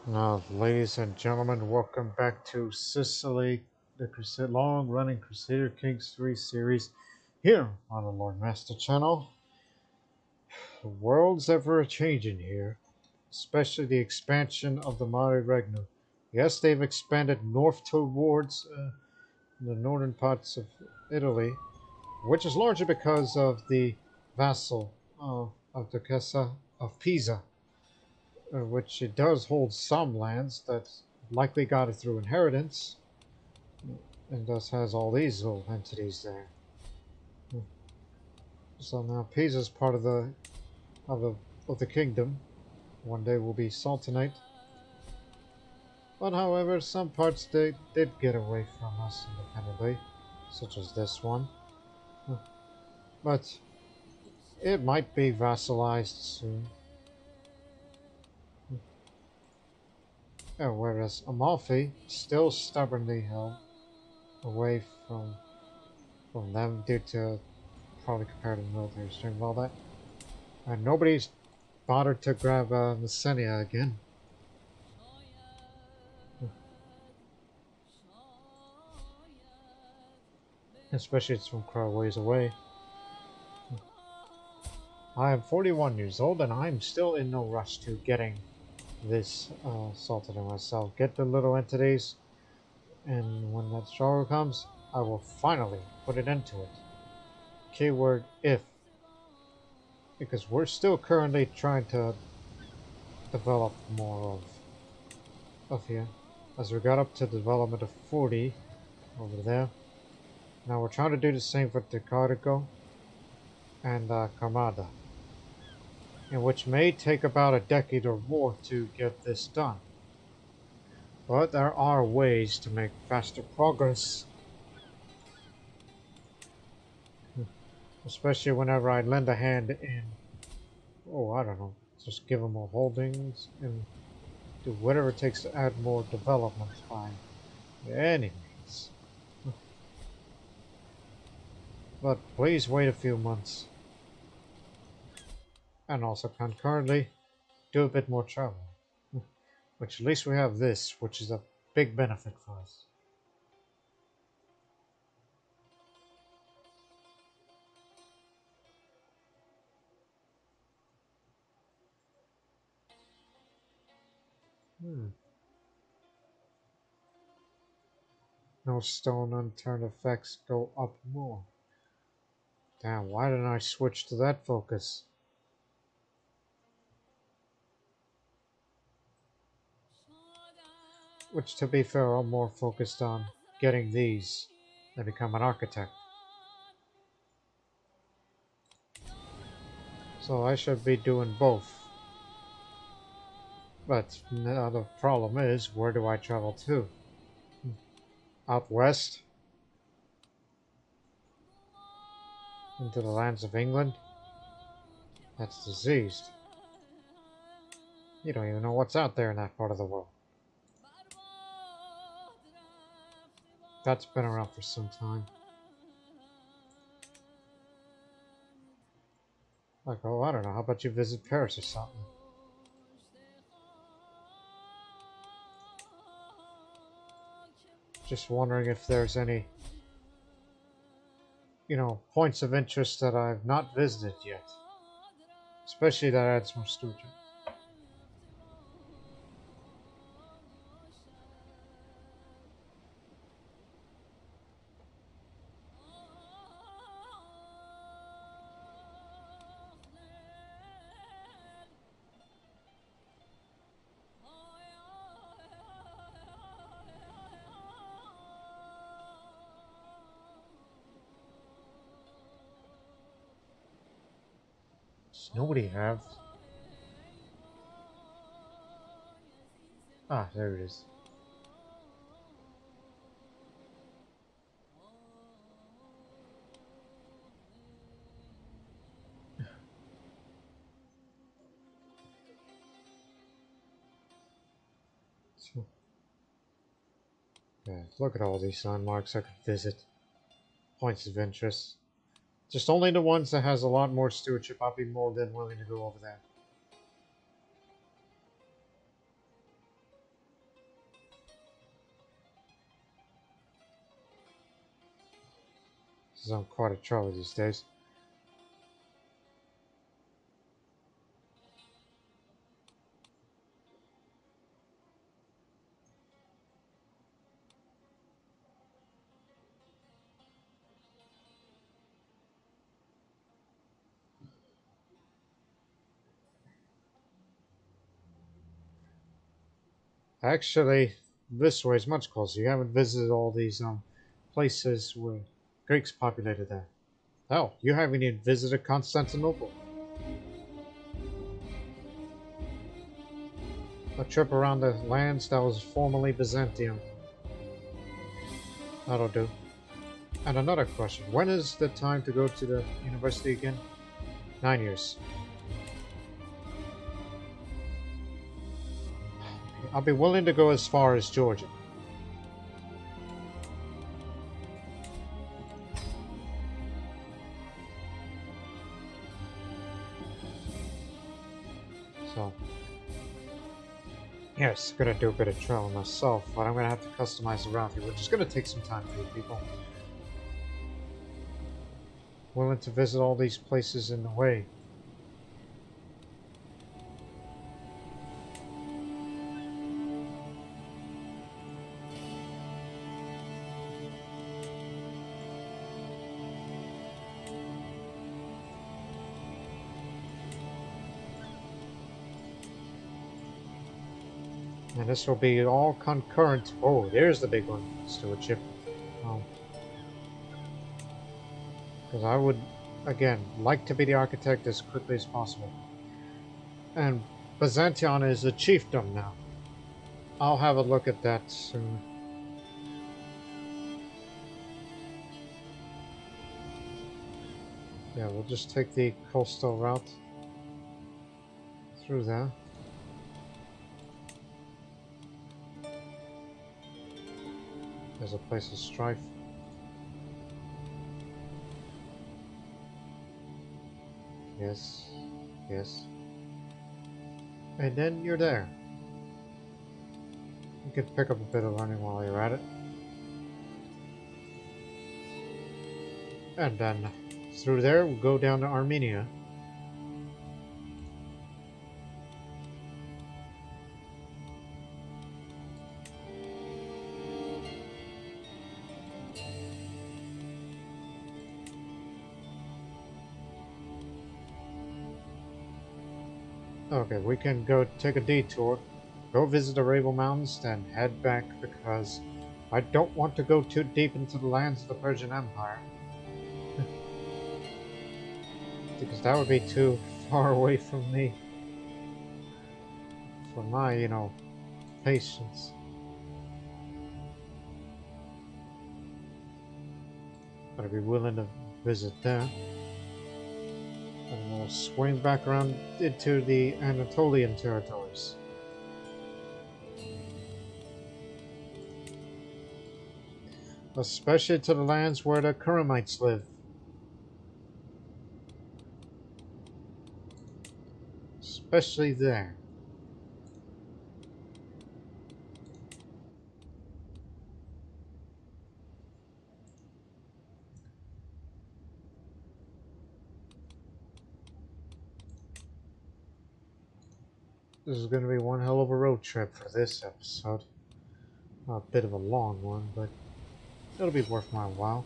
Now, ladies and gentlemen, welcome back to Sicily, the long-running Crusader Kings 3 series here on the Lord Master channel. The world's ever changing here, especially the expansion of the Mare Regnum. Yes, they've expanded north towards the northern parts of Italy, which is largely because of the vassal of the Casa of Pisa, which it does hold some lands that likely got it through inheritance, and thus has all these little entities there. So now Pisa is part of the kingdom. One day will be Sultanate. But however, some parts they did get away from us independently, such as this one. But it might be vassalized soon. Whereas Amalfi still stubbornly held away from them due to probably comparative military strength and all that. And nobody's bothered to grab Messenia again. Especially it's from quite a ways away. I am 41 years old and I'm still in no rush to getting this Sultanate myself. Get the little entities, and when that struggle comes, I will finally put an end to it. Keyword if. Because we're still currently trying to develop more of here. As we got up to development of 40 over there. Now we're trying to do the same for Decarico and Carmada, in which may take about a decade or more to get this done. But there are ways to make faster progress. Especially whenever I lend a hand in, I don't know, just give them more holdings and do whatever it takes to add more development by any means. But please wait a few months. And also concurrently, do a bit more travel. Which at least we have this, which is a big benefit for us. No stone unturned effects go up more. Damn, why didn't I switch to that focus? Which, to be fair, I'm more focused on getting these than become an architect. So I should be doing both. But now the problem is, where do I travel to? Out west? Into the lands of England? That's diseased. You don't even know what's out there in that part of the world. That's been around for some time. Like, oh, I don't know, how about you visit Paris or something? Just wondering if there's any, points of interest that I've not visited yet. Especially that adds more stewardship. Does nobody have? Ah, there it is. So, yeah, look at all these landmarks I could visit. Points of interest. Just only the ones that has a lot more stewardship. I'll be more than willing to go over there. Because I'm quite a trouble these days. Actually, this way is much closer. You haven't visited all these places where Greeks populated there. Oh, you haven't even visited Constantinople. A trip around the lands that was formerly Byzantium. That'll do. And another question. When is the time to go to the university again? 9 years. I'll be willing to go as far as Georgia. So, yes, gonna do a bit of travel myself, but I'm gonna have to customize the route here, which is gonna take some time for you people. Willing to visit all these places in the way. And this will be all concurrent. Oh, there's the big one. Stewardship. Because I would, again, like to be the architect as quickly as possible. And Byzantium is a chiefdom now. I'll have a look at that soon. Yeah, we'll just take the coastal route through there. There's a place of strife. Yes, yes. And then you're there. You can pick up a bit of learning while you're at it. And then through there, we'll go down to Armenia. Okay, we can go take a detour, go visit the Ravel Mountains, then head back because I don't want to go too deep into the lands of the Persian Empire. Because that would be too far away from me. For my, patience. But I'd be willing to visit there. And we'll swing back around into the Anatolian territories. Especially to the lands where the Kuramites live. Especially there. This is going to be one hell of a road trip for this episode. A bit of a long one, but it'll be worth my while.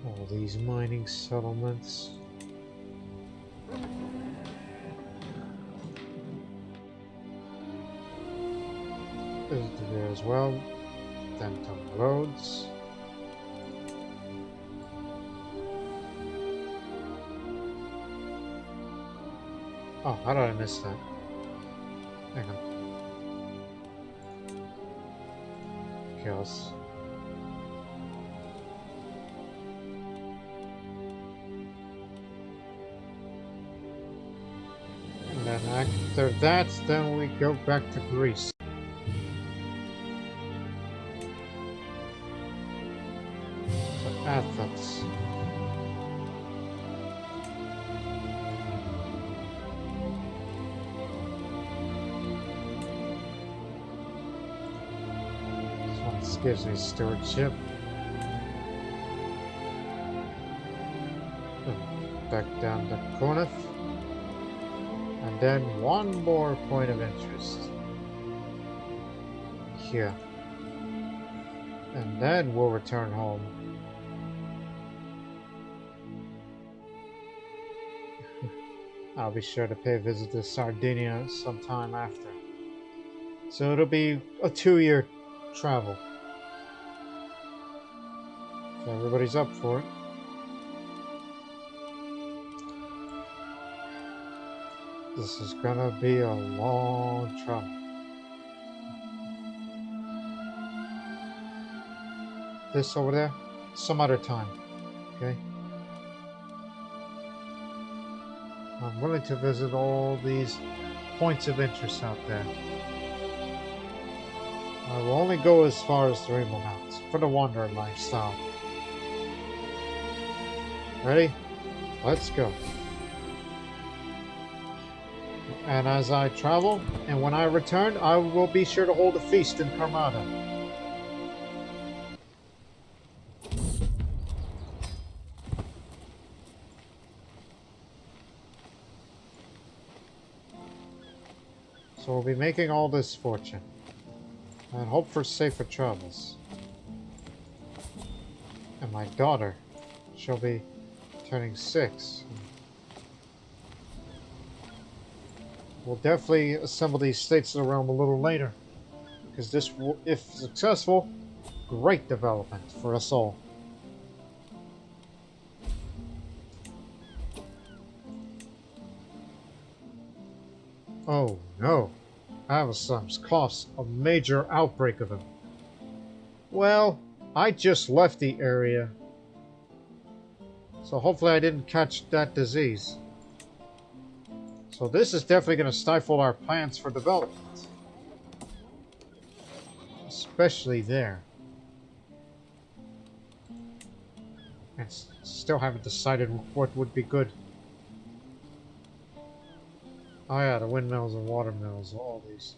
All these mining settlements. This is there as well. Denton roads. Oh, how did I miss that? Hang on. Chaos. And then after that, then we go back to Greece. Athens. This gives me stewardship. Back down to Konif. And then one more point of interest. Here. And then we'll return home. I'll be sure to pay a visit to Sardinia sometime after. So it'll be a 2-year travel. So everybody's up for it. This is gonna be a long travel. This over there, some other time, okay? I'm willing to visit all these points of interest out there. I will only go as far as the Rainbow Mountains for the wanderer lifestyle. Ready? Let's go. And as I travel, and when I return, I will be sure to hold a feast in Karmada. So we'll be making all this fortune. And hope for safer travels. And my daughter, she'll be turning 6. We'll definitely assemble these states of the realm a little later. Because this will, if successful, great development for us all. Oh no. Avasum's caused a major outbreak of them. Well, I just left the area. So hopefully I didn't catch that disease. So this is definitely going to stifle our plans for development. Especially there. And still haven't decided what would be good. Oh yeah, the windmills and watermills, all these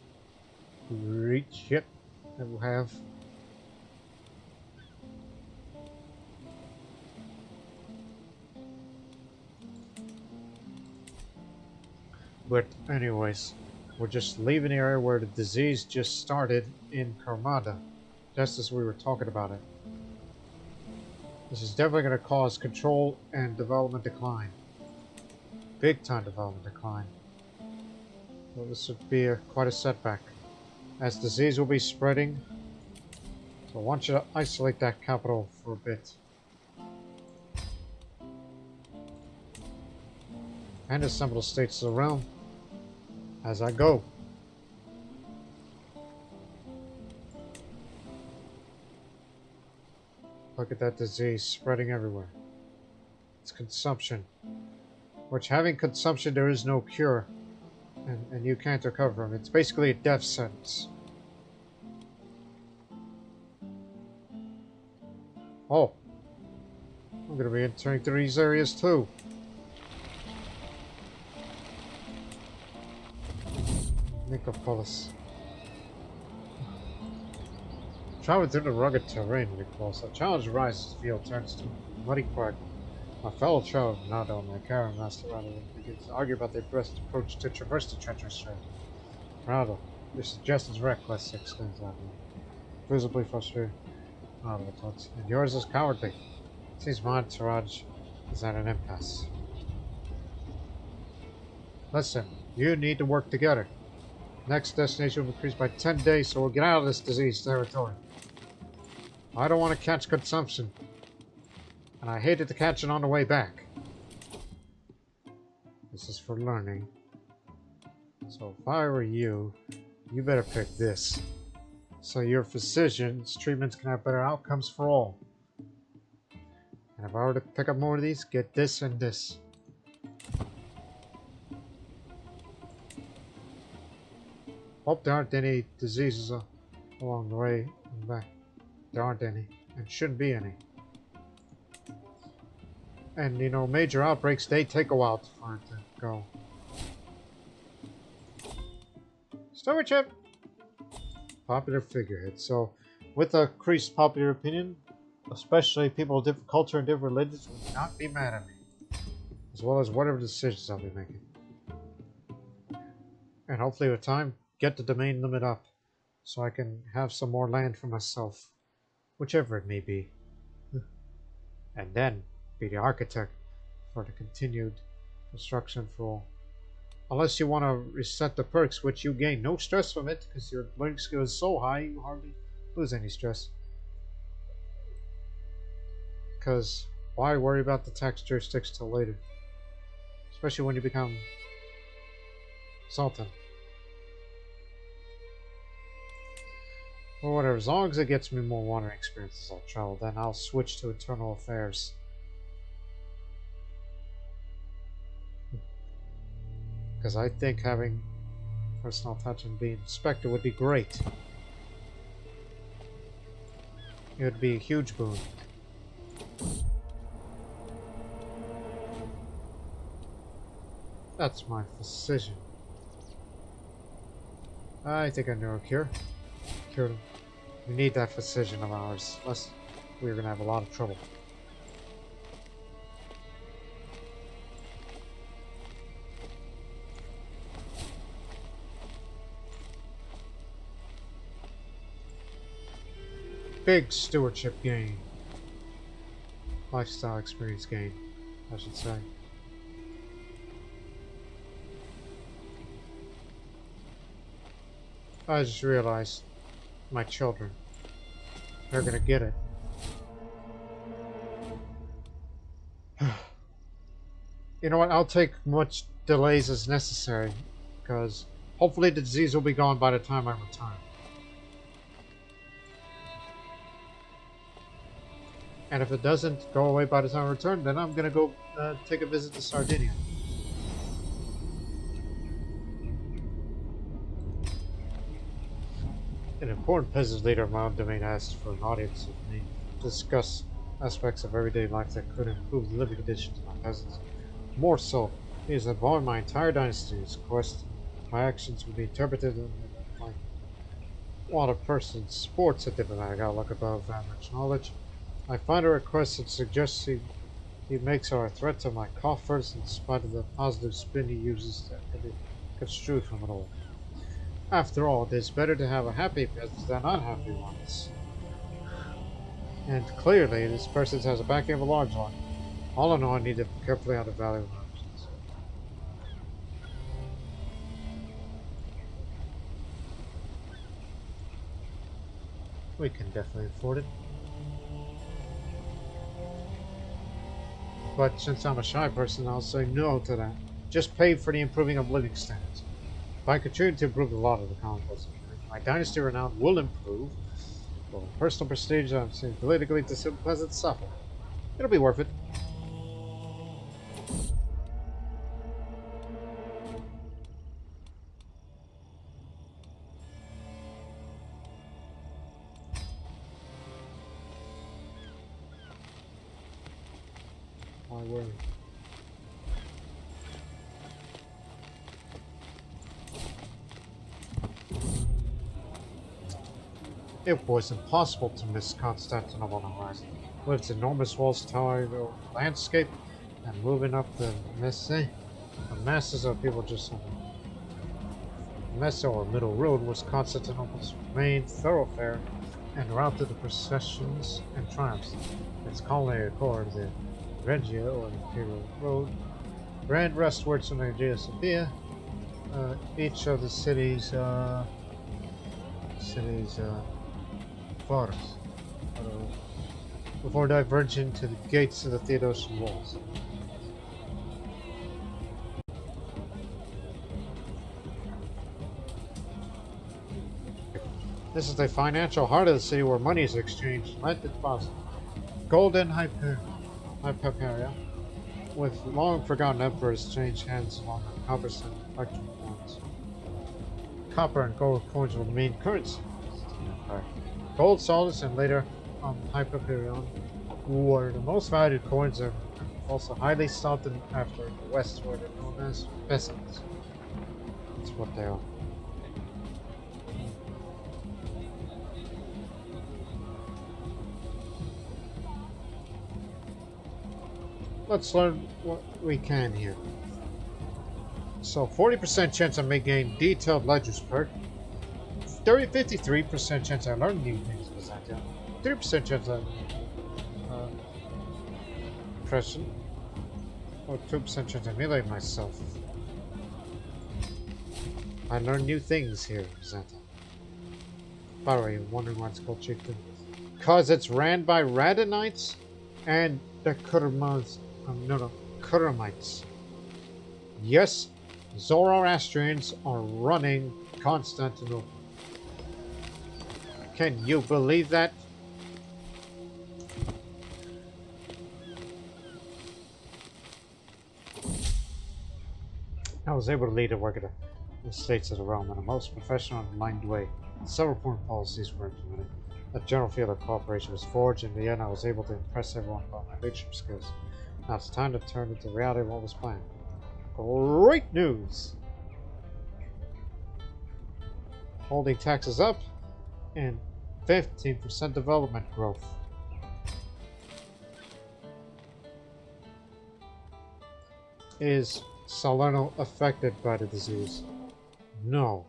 great shit that we'll have. But anyways, we're just leaving the area where the disease just started in Karmada, just as we were talking about it. This is definitely going to cause control and development decline. Big time development decline. Well, this would be quite a setback, as disease will be spreading. So I want you to isolate that capital for a bit. And assemble the states of the realm as I go. Look at that disease spreading everywhere. It's consumption. Which, having consumption, there is no cure. And you can't recover from it. It's basically a death sentence. Oh. I'm going to be entering through these areas too. Nicopolis. Traveling through the rugged terrain recalls. A challenge arises as the field turns to a muddy quagmire. My fellow traveler, Nado, my Karen master, rather begins to argue about the best approach to traverse the treacherous trail. Nado, your suggestion's reckless, exclaims Nado, visibly frustrated. Nado retorts, and yours is cowardly. It seems my entourage is at an impasse. Listen, you need to work together. Next destination will increase by 10 days, so we'll get out of this disease territory. I don't want to catch consumption. And I hated to catch it on the way back. This is for learning. So if I were you, you better pick this. So your physician's treatments can have better outcomes for all. And if I were to pick up more of these, get this and this. Hope there aren't any diseases along the way and back. There aren't any, and shouldn't be any. And you know, major outbreaks, they take a while for it to go. Stewardship! Popular figurehead. So With a increased popular opinion, especially people of different culture and different religions will not be mad at me, as well as whatever decisions I'll be making. And hopefully with time, get the domain limit up, so I can have some more land for myself, whichever it may be. And then be the architect for the continued construction for... Unless you want to reset the perks, which you gain no stress from it, because your learning skill is so high, you hardly lose any stress. Because why worry about the tax jurisdiction till later? Especially when you become Sultan. Or whatever, as long as it gets me more wandering experiences I'll travel, then I'll switch to internal affairs. Because I think having personal touch and being inspector would be great. It would be a huge boon. That's my decision. I think I know a cure. Cured him. We need that precision of ours, unless we're gonna have a lot of trouble. Big stewardship gain. Lifestyle experience gain, I should say. I just realized my children, they're gonna get it. You know what, I'll take much delays as necessary, because hopefully the disease will be gone by the time I return. And if it doesn't go away by the time I return, then I'm gonna go take a visit to Sardinia. An important peasant leader of my own domain asked for an audience with me to discuss aspects of everyday life that could improve the living conditions of my peasants. More so, he has involved my entire dynasty's quest. My actions would be interpreted like while a person sports a diplomatic outlook above average knowledge. I find a request that suggests he makes our threat to my coffers in spite of the positive spin he uses that can be construed from it all. After all, it is better to have a happy peasant than unhappy ones. And clearly, this person has a backing of a large one. All in all, I need to carefully out of value of options. We can definitely afford it. But since I'm a shy person, I'll say no to that. Just pay for the improving of living standards. If I continue to improve a lot of the conquest, my dynasty renown will improve. But with personal prestige, I'm seeing politically to simple peasants suffer. It'll be worth it. My word. It was impossible to miss Constantinople on the horizon, with its enormous walls towering over the landscape and moving up the Messe. The masses of people just on the Messe or Middle Road was Constantinople's main thoroughfare and route to the processions and triumphs. Its culinary accord, the Regia or Imperial Road, ran westwards from Hagia Sophia. Each of the cities forts before diverging to the gates of the Theodosian walls. This is the financial heart of the city where money is exchanged, lent and deposited. Gold and Hyperia, with long forgotten emperors, changed hands along the cumbersome electrum coins. Copper and gold coins were the main currency. Gold solids and later Hyperion were the most valued coins and also highly sought after in the West, where they're known as peasants. That's what they are. Let's learn what we can here. So 40% chance I may gain detailed ledgers perk. 53% chance I learn new things in Byzantium. 3% chance I impression. Or 2% chance I emulate myself. I learn new things here in Byzantium. By the way, you're wondering why it's called chieftain. Because it's ran by Radanites and the Kurmaz. Kuramites. Yes, Zoroastrians are running Constantinople. Can you believe that? I was able to lead and work at the states of the realm in a most professional and aligned way. Several foreign policies were implemented. A general field of cooperation was forged. In the end, I was able to impress everyone about my leadership skills. Now it's time to turn into reality of what was planned. Great news! Holding taxes up and 15% development growth. Is Salerno affected by the disease? No.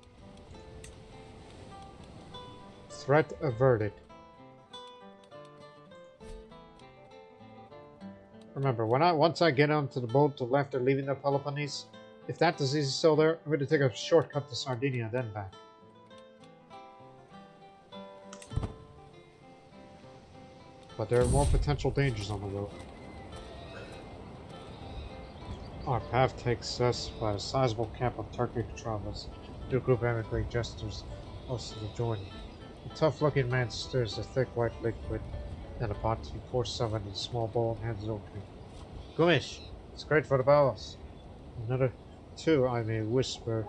Threat averted. Remember, once I get onto the boat to left or leaving the Peloponnese, if that disease is still there, I'm going to take a shortcut to Sardinia and then back. But there are more potential dangers on the road. Our path takes us by a sizable camp of Turkic travelers. Two group emigrate jesters close to the Jordan. A tough-looking man stirs a thick white liquid in a pot. He pours some in a small bowl and hands it over to me. Gumish, it's great for the bowels. Another two I may whisper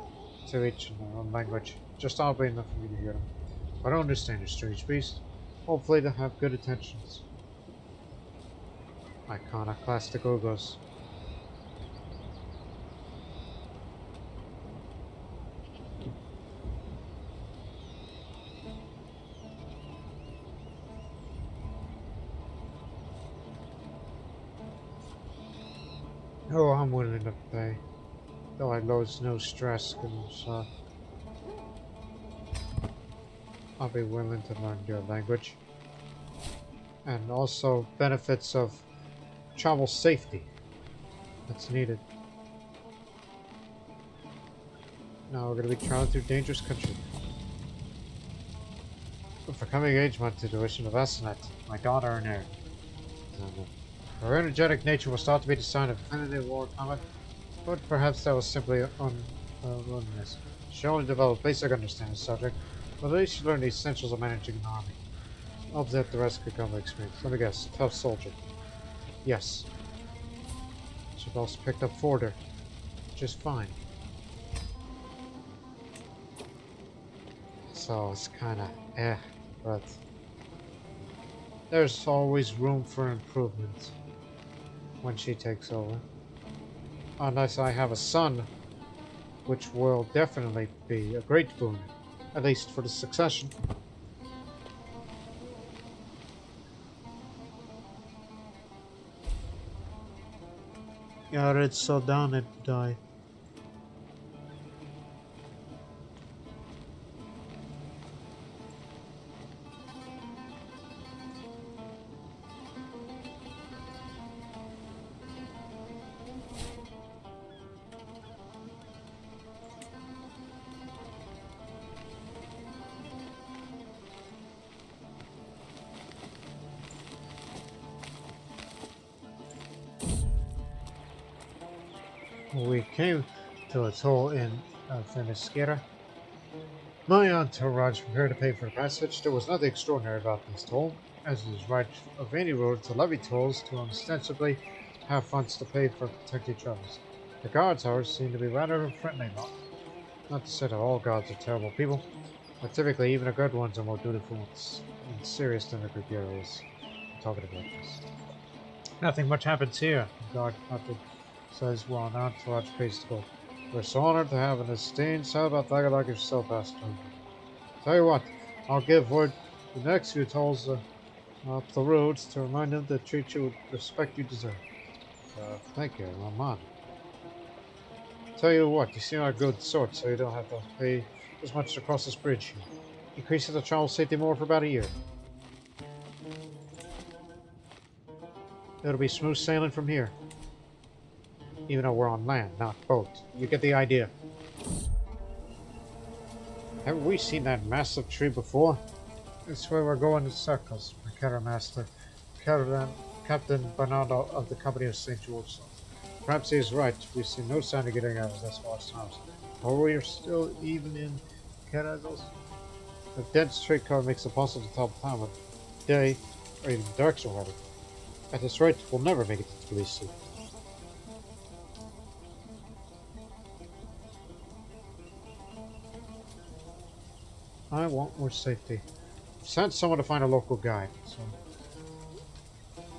to each in their own language, just oddly enough for me to hear them. I don't understand you, strange beast. Hopefully they have good intentions. Iconoclastic Ogos. Oh, I'm willing to pay. Though I lose no stress, because I'll be willing to learn your language. And also benefits of travel safety that's needed. Now we're going to be traveling through dangerous country. For coming age month to tuition of Essenet, my daughter and heir. Her energetic nature was thought to be the sign of definitive war combat, but perhaps that was simply unwillingness. She only developed basic understanding of the subject, but at least she learned the essentials of managing an army. Of that, the rest could come by experience. Let me guess, tough soldier. Yes. She also picked up Forder, which is fine. So it's kinda but there's always room for improvement when she takes over. Unless I have a son, which will definitely be a great boon, at least for the succession. Yeah, it's Sawdan had died. We came to a toll in Themyscira. My entourage prepared to pay for the passage. There was nothing extraordinary about this toll, as it is right of any road to levy tolls to ostensibly have funds to pay for protected travels. The guards, however, seem to be rather friendly about it. Not to say that all guards are terrible people, but typically even the good ones are more dutiful and serious than the gregarious. I'm talking about this. Nothing much happens here, the guard captain says while an entourage pays to go. We're so honored to have an esteemed Salvat like yourself, Aston. Tell you what, I'll give word the next few tolls up the roads to remind them to treat you with the respect you deserve. Thank you, Rahman. Tell you what, you seem like a good sort, so you don't have to pay as much to cross this bridge. Increases the travel safety more for about a year. It'll be smooth sailing from here. Even though we're on land, not boat. You get the idea. Haven't we seen that massive tree before? That's where we're going in circles, my Catter Master. Captain Bernardo of the Company of St. George. Perhaps he is right. We've seen no sign of getting out of this fast times. Or we are still even in Carados. The dead streetcar makes it possible to tell the time of day or even direction rather. At this rate, we'll never make it to Tbilisi. I want more safety. Sent someone to find a local guide, so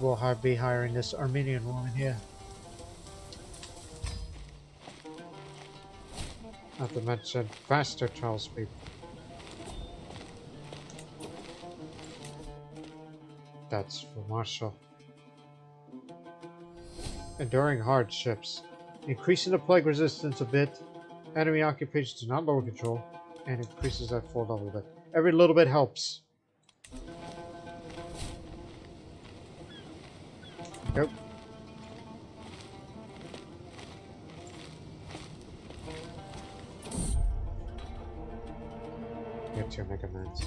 we'll be hiring this Armenian woman here. Not to mention faster travel speed. That's for Marshall. Enduring hardships. Increasing the plague resistance a bit. Enemy occupations do not lower control. And increases that 4 level a bit. Every little bit helps. Go. Get your Mega Mans.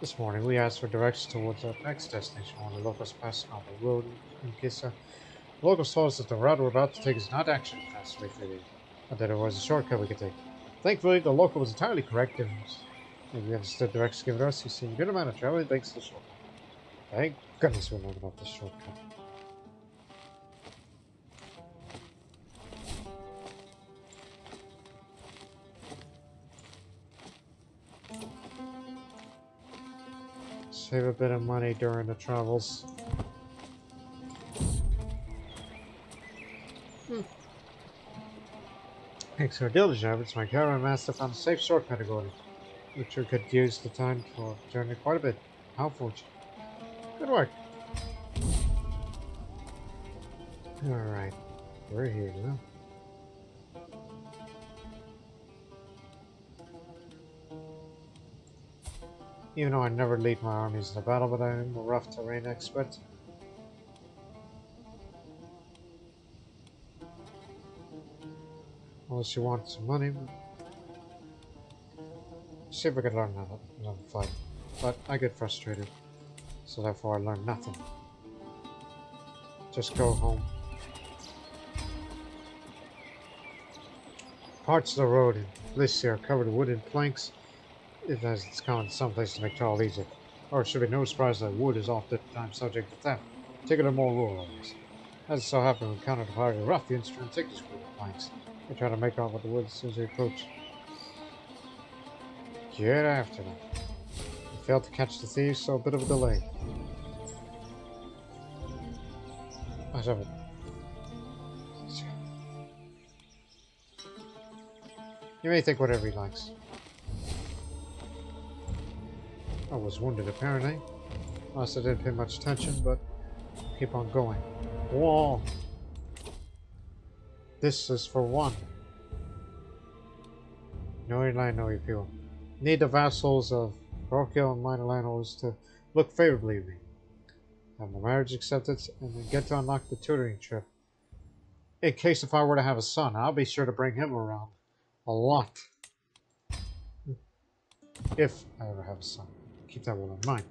This morning we asked for directions towards our next destination when the locals passed on the road in Kissa. The locals told us that the route we're about to take is not actually the fastest way through, but that it was a shortcut we could take. Thankfully, the local was entirely correct and we understood the directions given us. We've seen a good amount of traveling thanks to the shortcut. Thank goodness we learned about this shortcut. Save a bit of money during the travels. Thanks to our diligent efforts, my caravan master found a safe shortcut to go in, which we could use the time for journey quite a bit. How fortunate. Good work. Alright, we're here now. Even though I never lead my armies in a battle, but I am a rough terrain expert. Unless you want some money. See if we can learn another fight. But I get frustrated. So therefore I learn nothing. Just go home. Parts of the road in Tbilisi are covered with wooden planks. It's common in some places to make travel easier. Or it should be no surprise that wood is oftentimes subject to theft, particularly more rural areas. As it so happened, we encountered a party of ruffians trying to take these wooden planks. They try to make off with the wood as soon as we approach. Get after them. We failed to catch the thieves, so a bit of a delay. You may think whatever he likes. I was wounded apparently. Unless I didn't pay much attention, but keep on going. Whoa! This is for one. Know your land, know your people. Need the vassals of parochial and minor landholders to look favorably at me. Have my marriage accepted, and then get to unlock the tutoring trip. In case if I were to have a son, I'll be sure to bring him around. A lot. If I ever have a son. Keep that one in mind.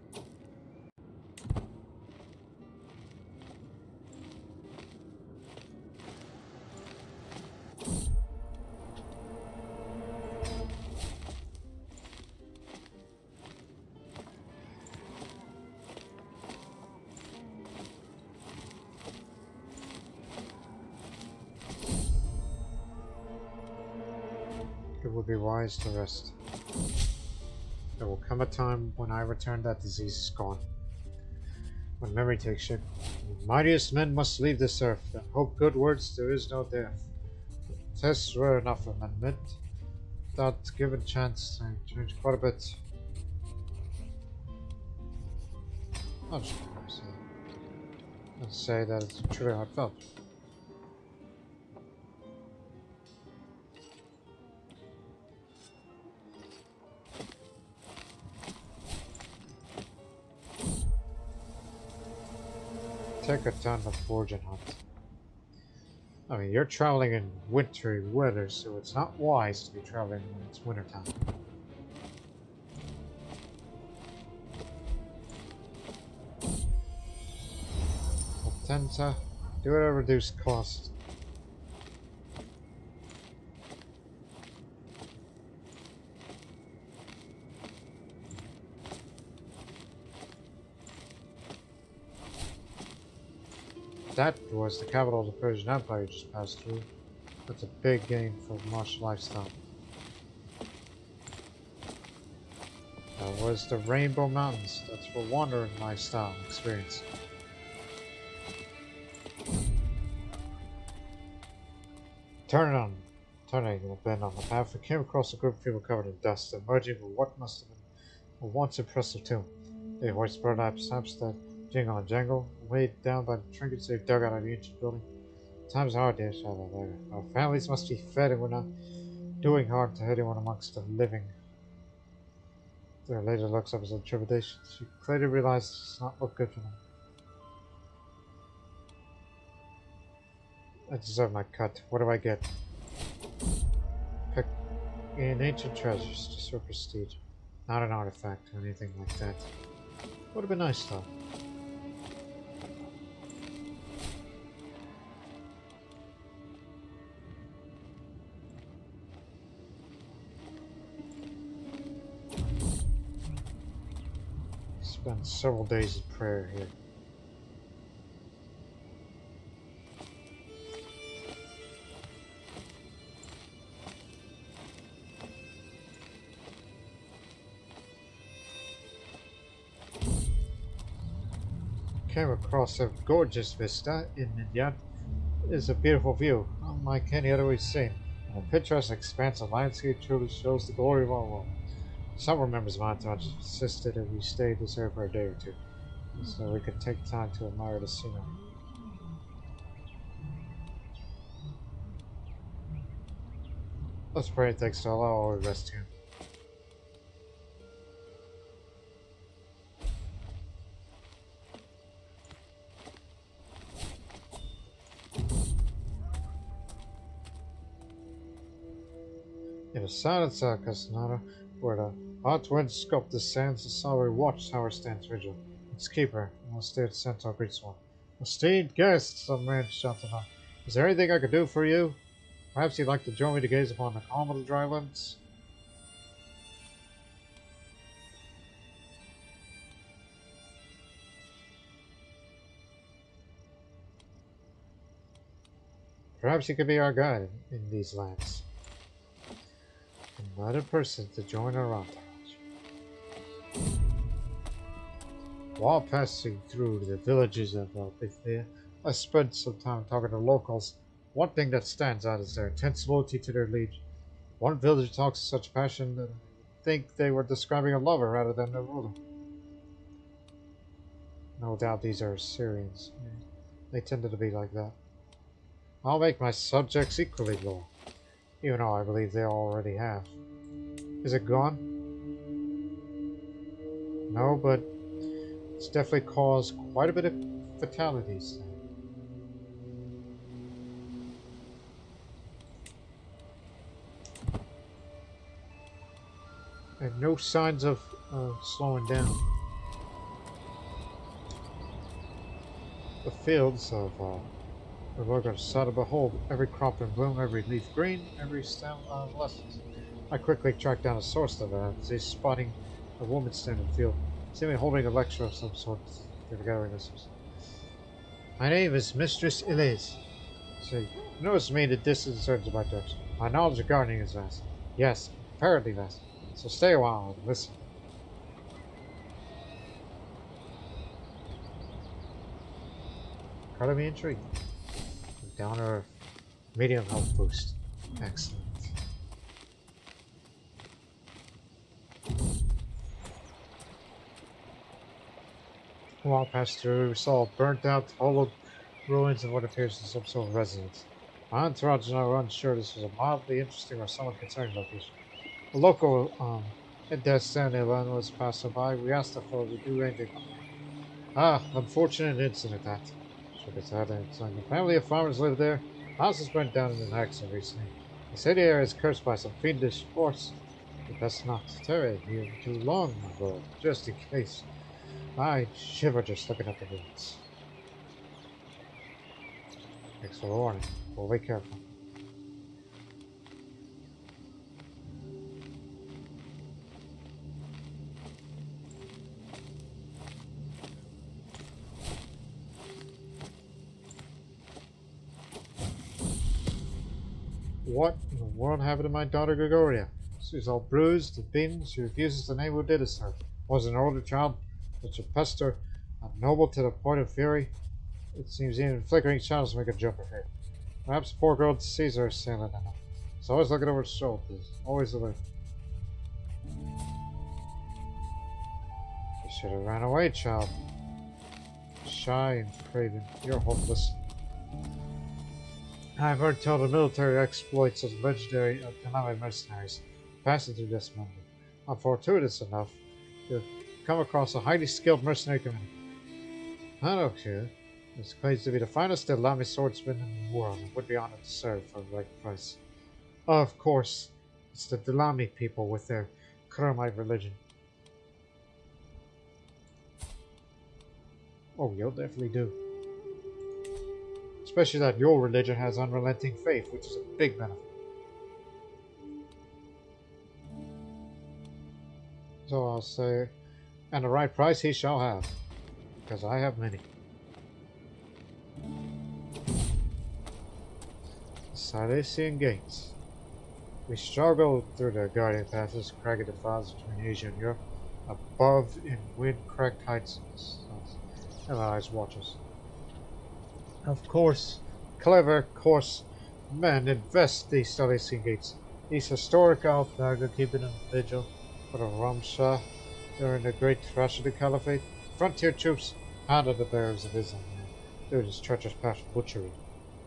It would be wise to rest. There will come a time when I return that disease is gone. When memory takes shape, the mightiest men must leave this earth, and hope good words there is no death. Tests were enough of amendment. Without given chance, I changed quite a bit. I'll just and say that it's truly heartfelt. Take a ton of fortune hunt. I mean, you're traveling in wintry weather, so it's not wise to be traveling when it's wintertime. Tend to do it at a reduced cost. That was the capital of the Persian Empire you just passed through. That's a big gain for martial lifestyle. That was the Rainbow Mountains. That's for wandering lifestyle experience. Turning a bend on the path, we came across a group of people covered in dust, emerging from what must have been a once impressive tomb. They hoisted burlap sacks that jingle and jangle, weighed down by the trinkets they dug out of the ancient building. Time's hard, dear Shadow. Our families must be fed, and we're not doing hard to anyone amongst the living. Their later looks up as a trepidation. She clearly realized it does not look good for them. I deserve my cut. What do I get? Pick in ancient treasures, just for prestige. Not an artifact or anything like that. Would have been nice though. Spent several days in prayer here. Came across a gorgeous vista in VIET. It is a beautiful view, unlike any other we've seen. And a picturesque expanse of landscape truly shows the glory of our world. Some members of Entourage insisted that we stay this area for a day or two, so we could take time to admire the scenery. Let's pray thanks to Allah while we rest here. In a silent Castanara, where the hot wind sculpt the sands, the solitary watchtower stands rigid. Its keeper, an austere centaur, greets one. Esteemed guests, some man shouted out. Is there anything I could do for you? Perhaps you'd like to join me to gaze upon the calm of the drylands? Perhaps you could be our guide in these lands. Another person to join our entourage. While passing through the villages of Ethnicities, I spent some time talking to locals. One thing that stands out is their intense loyalty to their liege. One villager talks with such passion that I think they were describing a lover rather than a ruler. No doubt these are Syrians. They tended to be like that. I'll make my subjects equally loyal, even though I believe they already have. Is it gone? No, but it's definitely caused quite a bit of fatalities. And no signs of slowing down. The fields of the Lord God saw to behold, every crop in bloom, every leaf green, every stem blessings. I quickly tracked down the source of that, spotting a woman standing in the field, seemingly holding a lecture of some sort to the gathering listeners. My name is Mistress Elise. She noticed me in the distance and turns in my direction. My knowledge of gardening is vast. Yes, comparatively vast. So stay a while and listen. Incredibly intrigued. Down to earth. Medium health boost. Excellent. While passed through, we saw burnt out, hollowed ruins of what appears to be some sort of residence. My entourage and I were unsure this was a mildly interesting or somewhat concerning location. A local Debutantes was passing by. We asked the fellow to do anything. Ah, unfortunate incident that. Shook his head and explained. The family of farmers live there. House has burnt down in an accident recently. They say the area is cursed by some fiendish force. We best not tarry here too long, my lord, just in case. I shiver just looking at the ruins. Thanks for the warning. We'll be careful. What in the world happened to my daughter Gregoria? She's all bruised and beaten. She refuses to name who did this to her. Was an older child, such a pester, noble to the point of fury. It seems even flickering shadows make a jump of her. Perhaps the poor girl sees her assailant enough. She's always looking over her shoulders, always alert. You should have ran away, child. Shy and craven, you're hopeless. I've heard tell of military exploits of legendary Kaname mercenaries passing through this mountain. Unfortuitous enough, to come across a highly skilled mercenary community. Hanoku is claims to be the finest Delami swordsman in the world and would be honored to serve for the right price. Of course, it's the Delami people with their Kuramite religion. Oh, you'll definitely do. Especially that your religion has unrelenting faith, which is a big benefit. So I'll say, and the right price he shall have, because I have many. Silesian gates. We struggled through the guardian passes, craggy defiles between Asia and Europe, above in wind-cracked heights and our eyes watch us. Of course, clever, coarse men invest these Silesian gates. These historic Alpnaga keeping them vigil for the Ramshah during the Great Rashidi Caliphate. Frontier troops hounded the bearers of Islam through this treacherous path of butchery.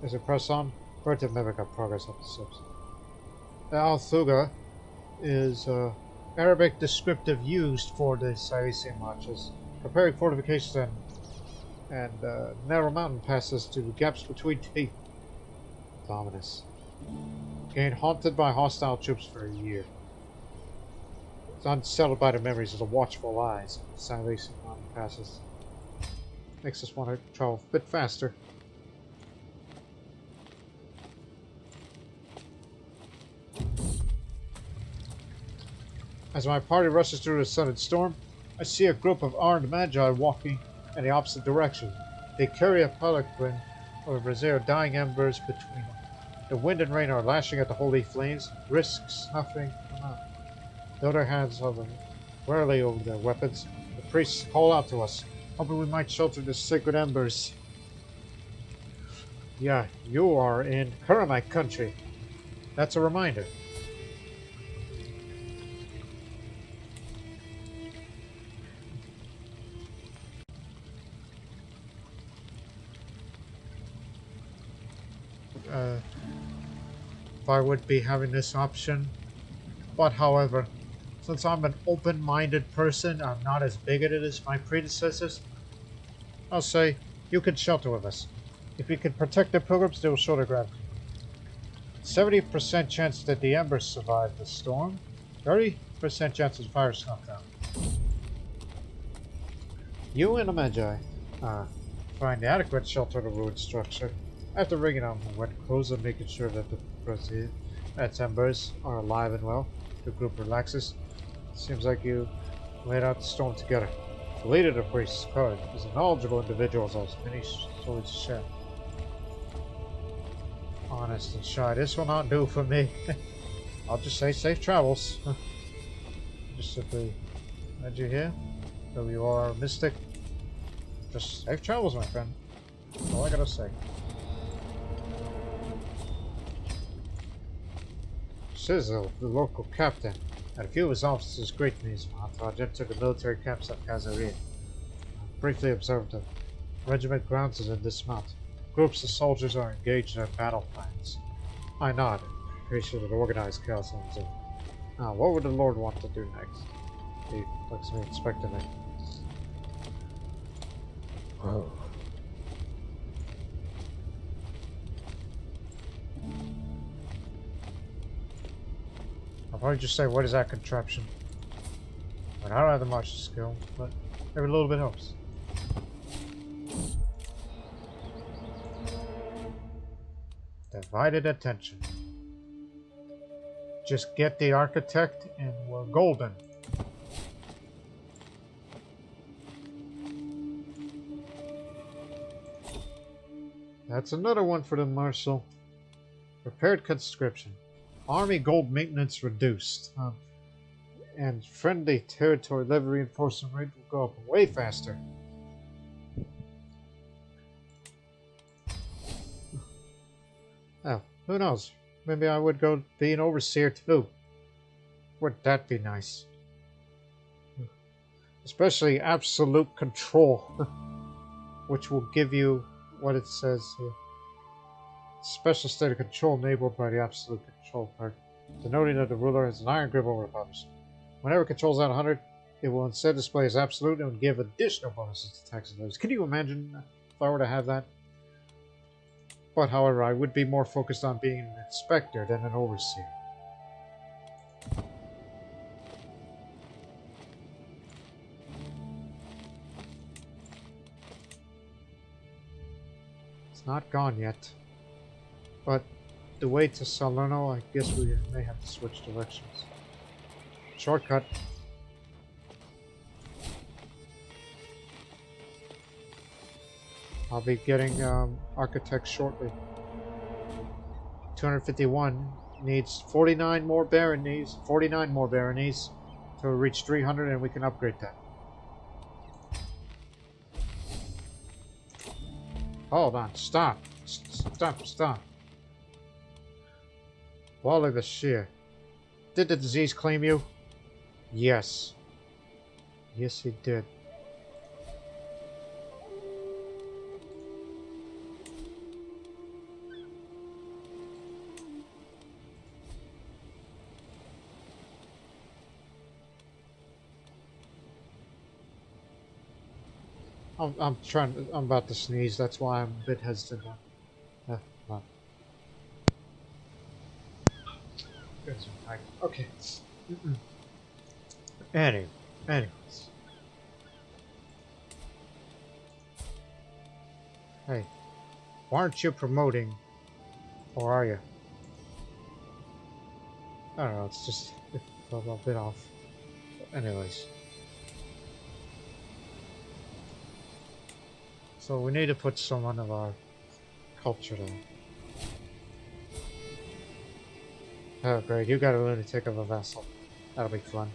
As we press on, Bertha never got progress up the steps. The Al-Thuga is Arabic descriptive used for the Silesian marches, preparing fortifications and narrow mountain passes to gaps between teeth. Ominous. Gained haunted by hostile troops for a year. It's unsettled by the memories of the watchful eyes of the Silesian mountain passes. Makes us want to travel a bit faster. As my party rushes through the sudden storm, I see a group of armed magi walking in the opposite direction. They carry a palanquin or brazier, dying embers between them. The wind and rain are lashing at the holy flames, brisk snuffing them out. The other hands hover warily over their weapons. The priests call out to us, hoping we might shelter the sacred embers. Yeah, you are in Kuramite country. That's a reminder. If I would be having this option. But however, since I'm an open-minded person, I'm not as bigoted as my predecessors, I'll say, you can shelter with us. If you can protect the pilgrims, they will show their gratitude. 70% chance that the embers survive the storm, 30% chance of the fire snuffed out. You and the Magi find adequate shelter to ruined structure. After rigging on the wet clothes and making sure that the embers are alive and well, the group relaxes. Seems like you laid out the storm together. The leader of the priest's card is a knowledgeable individual as many swords to share. Honest and shy, this will not do for me. I'll just say safe travels. Just simply led you here, though you are a mystic. Just safe travels, my friend. That's all I gotta say. Sizzle, the local captain, and a few of his officers greeted me as my entourage entered the military camps at Caesarea. briefly observed the regiment grounds and dismount. Groups of soldiers are engaged in their battle plans. I nod, appreciated organized chaos on Zoom. Now, what would the Lord want to do next? He looks at me expectantly. Oh. I'll probably just say, what is that contraption? I don't have the martial skill, but every little bit helps. Divided attention. Just get the architect and we're golden. That's another one for the marshal. Prepared conscription. Army gold maintenance reduced. And friendly territory level reinforcement rate will go up way faster. Oh, who knows? Maybe I would go be an overseer too. Would that be nice? Especially absolute control, which will give you what it says here. Special state of control enabled by the absolute control part, denoting that the ruler has an iron grip over the powers. Whenever control's at 100, it will instead display as absolute and give additional bonuses to tax and levies. Can you imagine if I were to have that? But however, I would be more focused on being an inspector than an overseer. It's not gone yet. But the way to Salerno, I guess we may have to switch directions. Shortcut. I'll be getting architects shortly. 251 needs 49 more baronies, 49 more baronies to reach 300, and we can upgrade that. Hold on, stop. Stop. Wally the Shear. Did the disease claim you? Yes. Yes, he did. I'm about to sneeze, that's why I'm a bit hesitant. Okay. Anyways. Hey, why aren't you promoting? Or are you? I don't know, it's just a bit off. But anyways. So we need to put someone of our culture there. Oh great, you got a lunatic of a vessel. That'll be fun.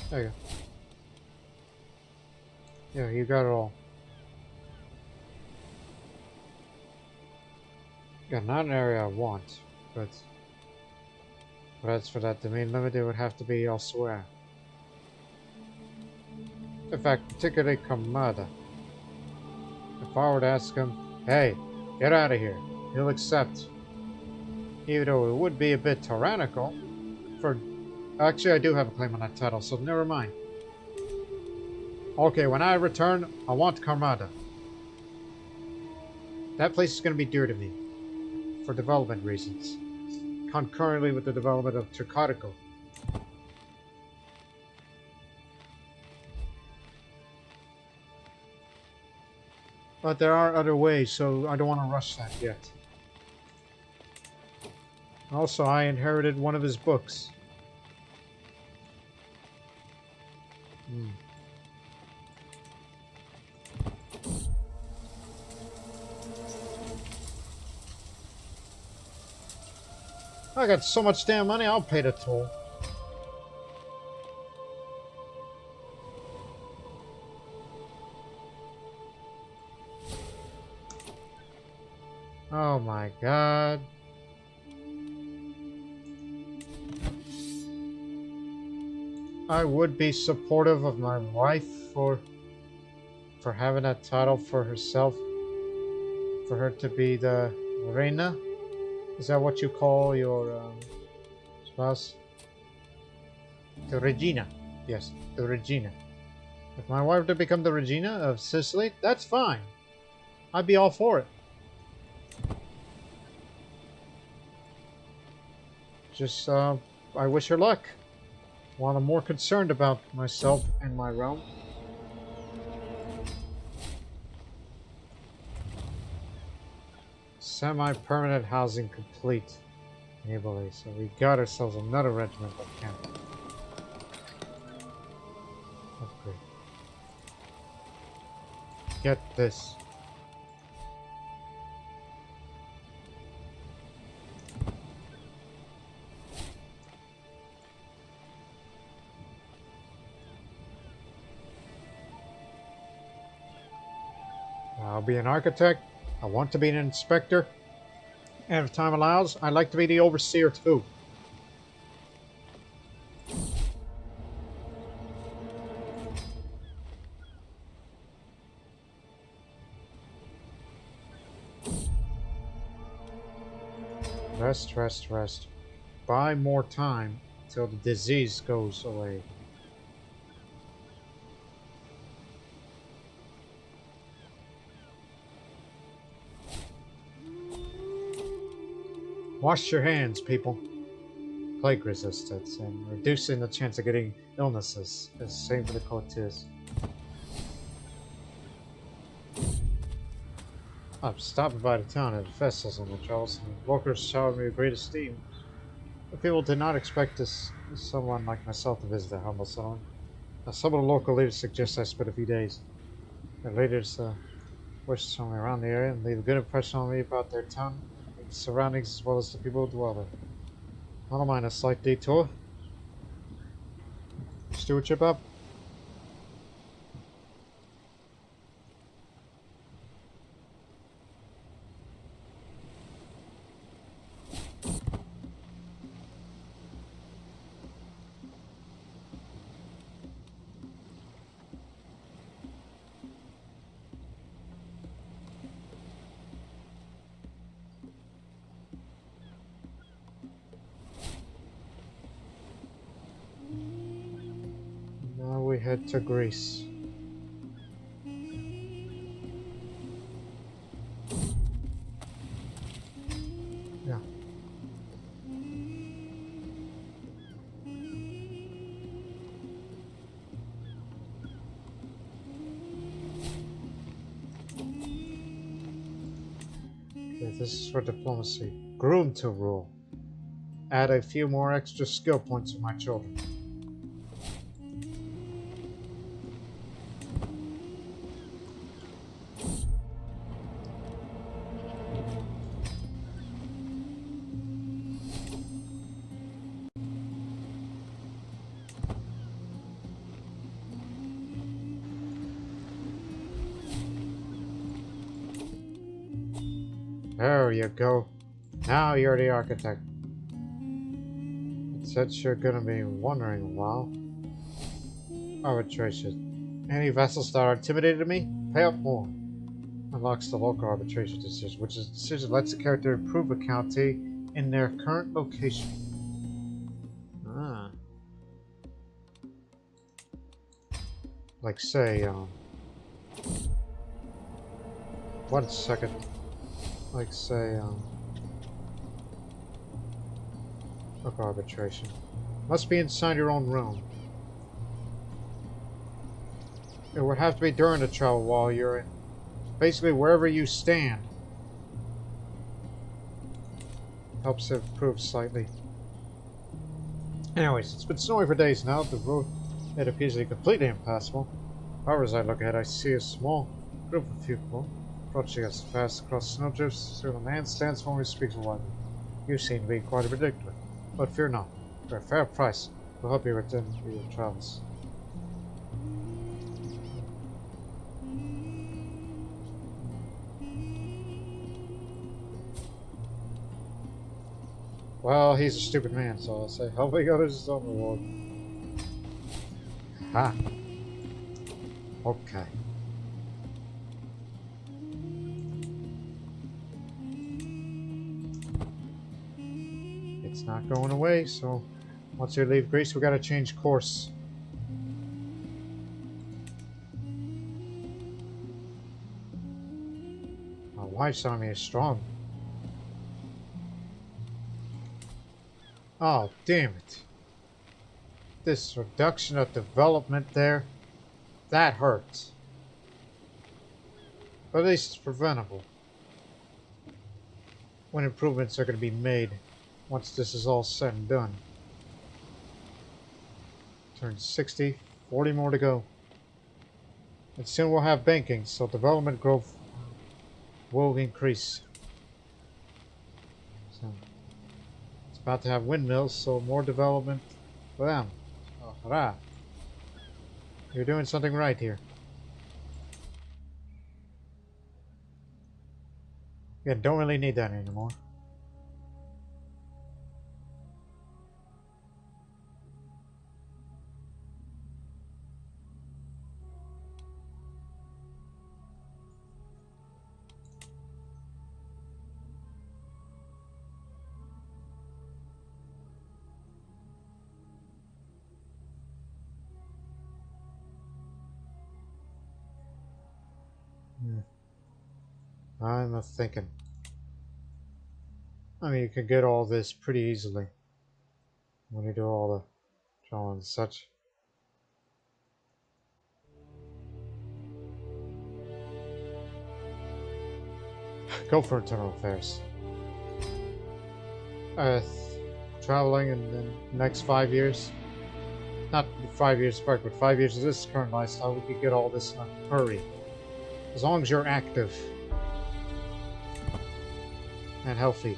There you go. Yeah, you got it all. Yeah, not an area I want, but as for that domain limit, it would have to be elsewhere. In fact, particularly Kamada. If I were to ask him, hey, get out of here, he'll accept. Even though it would be a bit tyrannical. Actually, I do have a claim on that title, so never mind. Okay, when I return, I want Kamada. That place is going to be dear to me. For development reasons. Concurrently with the development of Tricarico. But there are other ways, so I don't want to rush that yet. Also, I inherited one of his books. I got so much damn money, I'll pay the toll. Oh my god. I would be supportive of my wife for having that title for herself. For her to be the reina. Is that what you call your spouse? The regina. Yes, the regina. If my wife to become the regina of Sicily, that's fine. I'd be all for it. Just, I wish her luck. While I'm more concerned about myself and my realm. Semi-permanent housing complete. Enably, so we got ourselves another regiment of camp. Upgrade. Get this. I'll be an architect. I want to be an inspector. And if time allows, I'd like to be the overseer too. Rest, rest, rest. Buy more time till the disease goes away. Wash your hands, people. Plague resistance and reducing the chance of getting illnesses is the same for the Courtiers. I'm stopping by the town at festivals on the Charles, and locals showered me with great esteem. The people did not expect someone like myself to visit their humble settlement. Now, some of the local leaders suggest I spend a few days. The leaders wish to show me around the area and leave a good impression on me about their town, its surroundings, as well as the people who dwell there. I don't mind a slight detour. Stewardship up. Now we head to Greece. Yeah. Okay, this is for diplomacy. Groom to rule. Add a few more extra skill points to my children. There you go. Now you're the architect. It said you're gonna be wondering a while. Arbitration. Any vessels that are intimidated me, pay up more. Unlocks the local arbitration decision, which is a decision that lets the character improve a county in their current location. Ah. Like say, 1 second. Like say, local arbitration. Must be inside your own room. It would have to be during the trial while you're in. Basically, wherever you stand. Helps improve slightly. Anyways, it's been snowing for days now. The road, it appears to be completely impassable. However, as I look ahead, I see a small group of people approaching us fast across snowdrifts. Soon a man stands for me and speaks widely. You seem to be quite a predicament, but fear not. For a fair price, we'll help you return to your travels. Well, he's a stupid man, so I'll say, helping others is own reward. Ha! Okay. It's not going away, so once you leave Greece, we gotta change course. My wife's army is strong. Oh, damn it. This reduction of development there, that hurts. But at least it's preventable. When improvements are going to be made once this is all said and done. Turn 60, 40 more to go. And soon we'll have banking, so development growth will increase. So, it's about to have windmills, so more development for them. Oh, hurrah. You're doing something right here. Yeah, don't really need that anymore. I'm a thinking. I mean, you can get all this pretty easily when you do all the drawing and such. Go for internal affairs. Traveling in the next 5 years. Not 5 years back, but 5 years of this current lifestyle, we could get all this in a hurry. As long as you're active and healthy.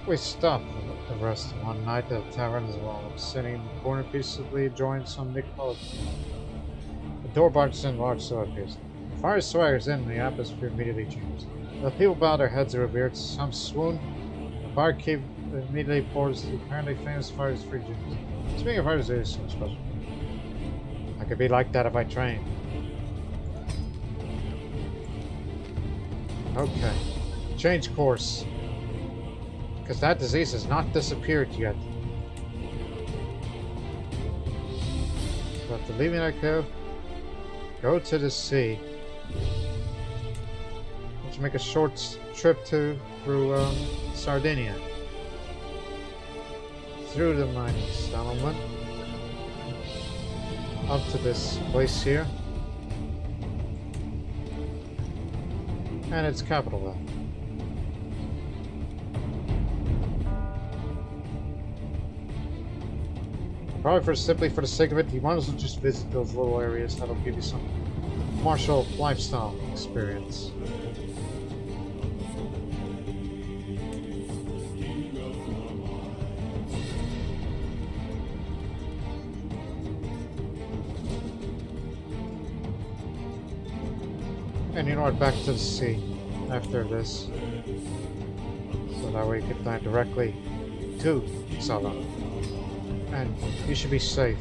We stopped the rest one night at the tavern as well, sitting in the corner peaceably enjoying some nickel. The door barges in, large sword appears. The fire swaggers in, and the atmosphere immediately changes. The people bow their heads and revered, some swoon. The barkeep immediately pours the apparently famous fire's free juice. Speaking of fires, there is so special. I could be like that if I trained. Okay. Change course. Because that disease has not disappeared yet. So after leaving that cove, go to the sea. Let's make a short trip through Sardinia. Through the mining settlement. Up to this place here. And its capital there. Probably simply for the sake of it, you might as well just visit those little areas. That'll give you some martial lifestyle experience. And you know what, back to the sea after this. So that way you can land directly to Sawdan. And you should be safe.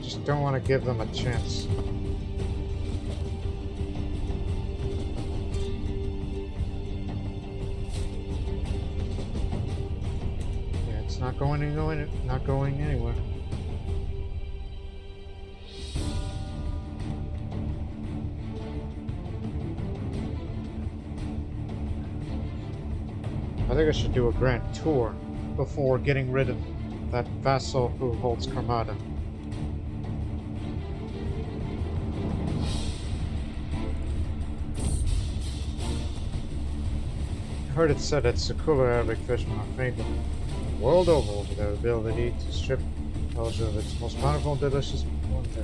Just don't want to give them a chance. Yeah, it's not going anywhere. I think I should do a grand tour before getting rid of that vassal who holds Karmada. I heard it said that Siculo-Arabic fishermen are famed the world over their ability to strip Belgium of its most bountiful and delicious wonder.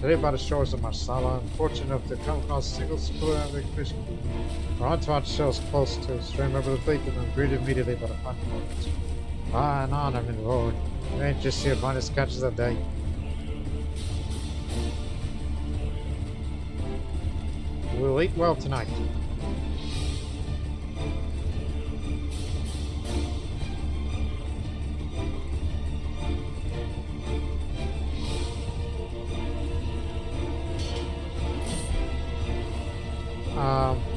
Today by the shores of Marsala, I'm fortunate enough to come across a single Siculo-Arabic fishing boat. Our entourage sails close to a stray member of the fleet and I'm greeted immediately by the front porters. By and on, I'm in the road. We ain't just here minus catches a day. We'll eat well tonight.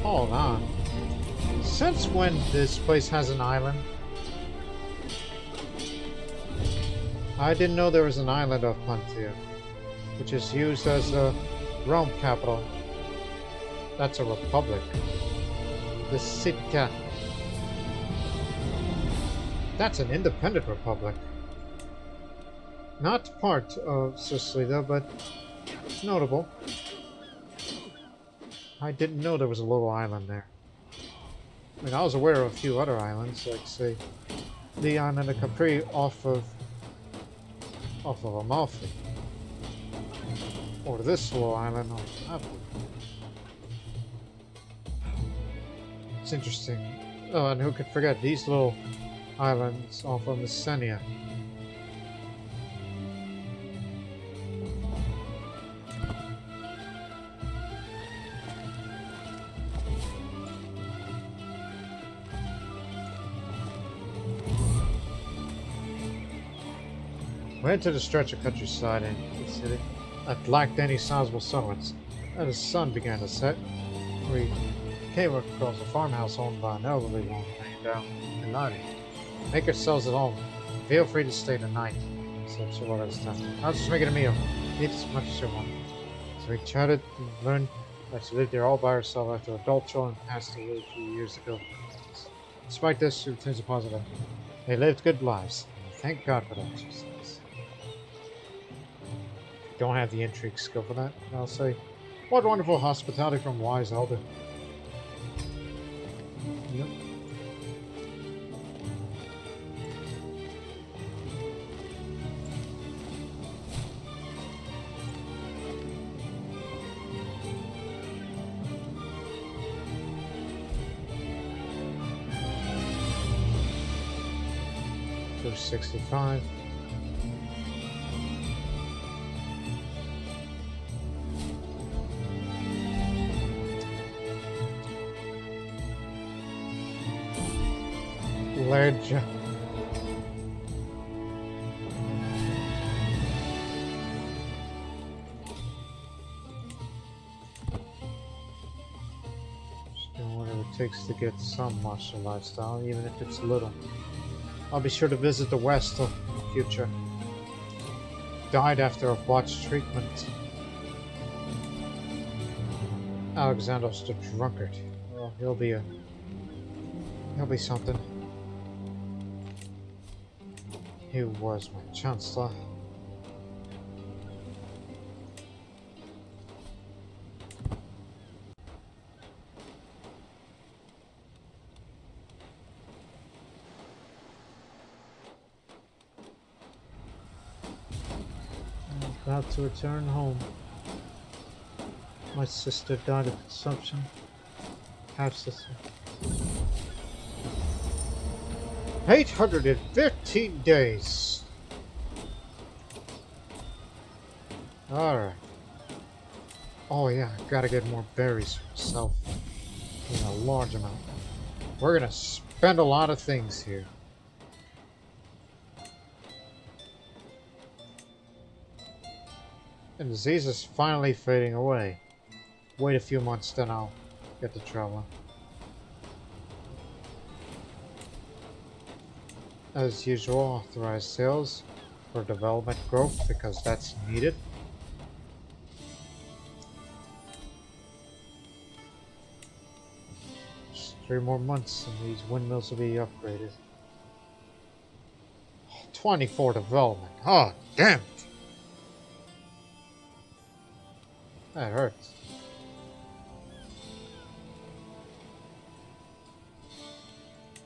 Hold on. Since when this place has an island? I didn't know there was an island off Pantia, which is used as a Rome capital. That's a republic. The Sitka. That's an independent republic. Not part of Sicily though, but it's notable. I didn't know there was a little island there. I mean, I was aware of a few other islands, like say the island of Capri off of Amalfi, or this little island on Napoli. It's interesting. Oh, and who could forget these little islands off of Messenia? We entered a stretch of countryside in the city that lacked any sizable settlements. As the sun began to set, we came across a farmhouse owned by an elderly woman laying down and nodding. Make yourselves at home. Feel free to stay the night, said she ordered us time. I'll just make it a meal. Eat as much as you want. So we chatted and learned that she lived there all by herself after adult children passed away a few years ago. Despite this, she retains a positive. They lived good lives. Thank God for that, she says. Don't have the intrigue skill for that, I'll say. What wonderful hospitality from wise elder. Yep. So 65. Ledge. Just doing whatever it takes to get some martial lifestyle, even if it's little. I'll be sure to visit the West in the future. Died after a botched treatment. Alexander's the drunkard. Well, he'll be something. He was my chancellor. I'm about to return home. My sister died of consumption. Half sister. 815 days. Alright. Oh yeah, gotta get more berries for myself. In a large amount. We're gonna spend a lot of things here. And disease is finally fading away. Wait a few months, then I'll get to travel. As usual, authorize sales for development growth because that's needed. Just 3 more months and these windmills will be upgraded. 24 development. Oh, damn it! That hurts.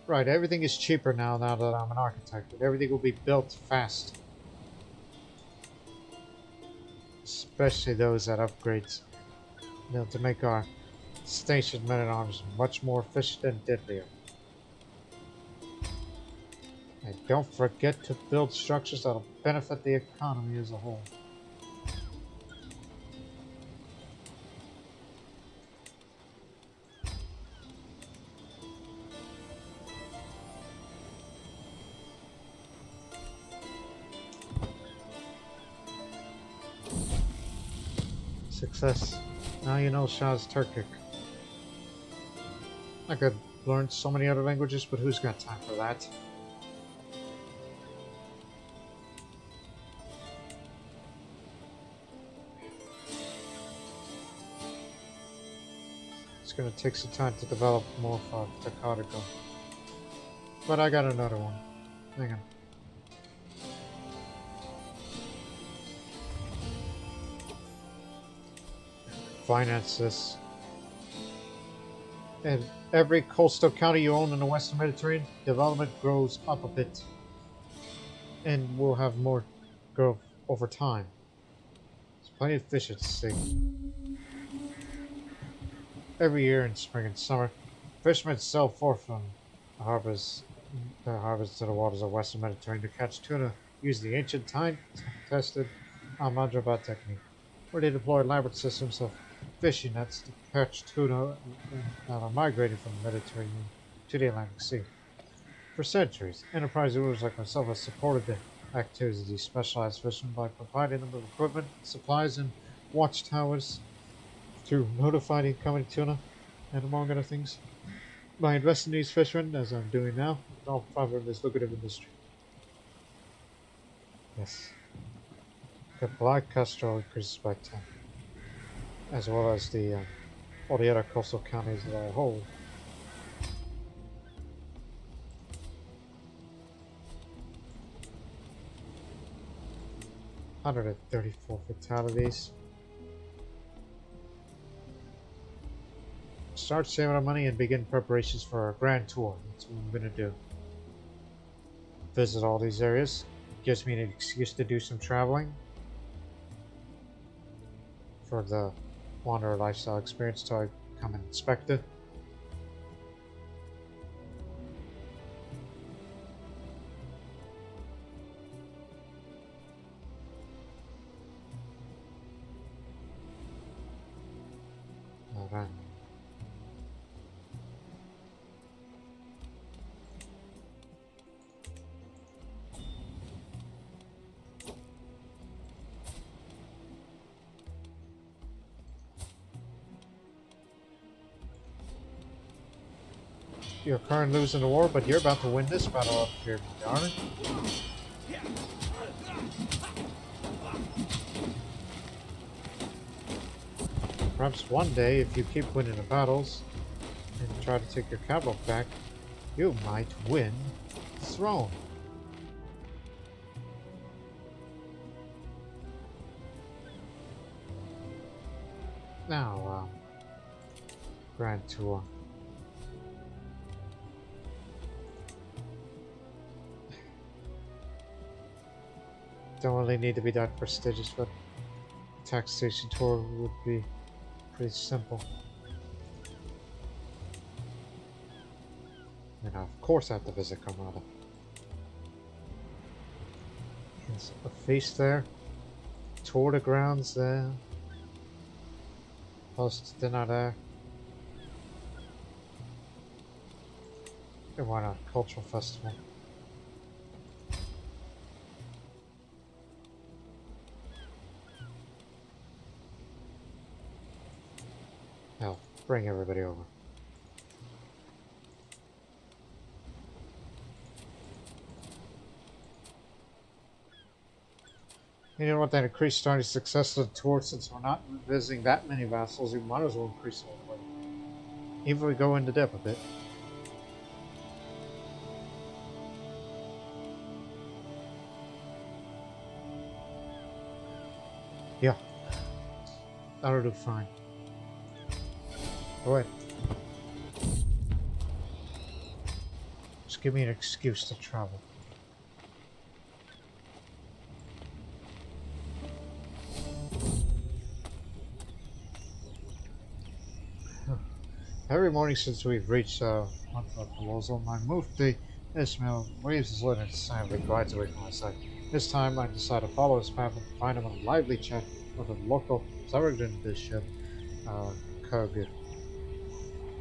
Right, everything is cheaper now that I'm an architect. Everything will be built fast. especially those that upgrades, to make our stationed men-at-arms much more efficient and deadlier. And don't forget to build structures that'll benefit the economy as a whole. Success. Now you know Shah's Turkic. I could learn so many other languages, but who's got time for that? It's gonna take some time to develop more for Takatico. But I got another one. Hang on. Finance this. And every coastal county you own in the Western Mediterranean, development grows up a bit. And we'll have more growth over time. There's plenty of fish at sea. Every year in spring and summer, fishermen sail forth from the harbors to the waters of the Western Mediterranean to catch tuna using the ancient time-tested Almadrabat technique, where they deploy elaborate systems of fishing nets to catch tuna that are migrating from the Mediterranean to the Atlantic Sea. For centuries, enterprise rulers like myself have supported the activities of these specialized fishermen by providing them with equipment, supplies, and watchtowers to notify the incoming tuna, and among other things. By investing in these fishermen, as I'm doing now, I'll profit this lucrative industry. Yes. The black Castro increases by 10. As well as the all the other coastal counties that I hold. $134 fatalities. Start saving our money and begin preparations for our grand tour. That's what I'm gonna do. Visit all these areas. Gives me an excuse to do some traveling. For the wanderer lifestyle experience till I come and inspect it. Alright. You're currently losing the war, but you're about to win this battle up here, darling. Perhaps one day, if you keep winning the battles and try to take your capital back, you might win the throne. Now, Grand Tour. Don't really need to be that prestigious, but taxation tour would be pretty simple. And of course I have to visit Granada. There's a feast there. Tour the grounds there. Host dinner there. And why not? Cultural festival. Now, bring everybody over. You know what, that increased starting success of the tour, since we're not visiting that many vassals, we might as well increase it all the way. Even if we go into depth a bit. Yeah. That'll do fine. Go ahead. Just give me an excuse to travel. Every morning since we've reached Proposal, my mufti Ismail waves his linen silently glides away from my sight. This time I decide to follow his path and find him in a lively chat with a local Sawdan bishop, Kogir.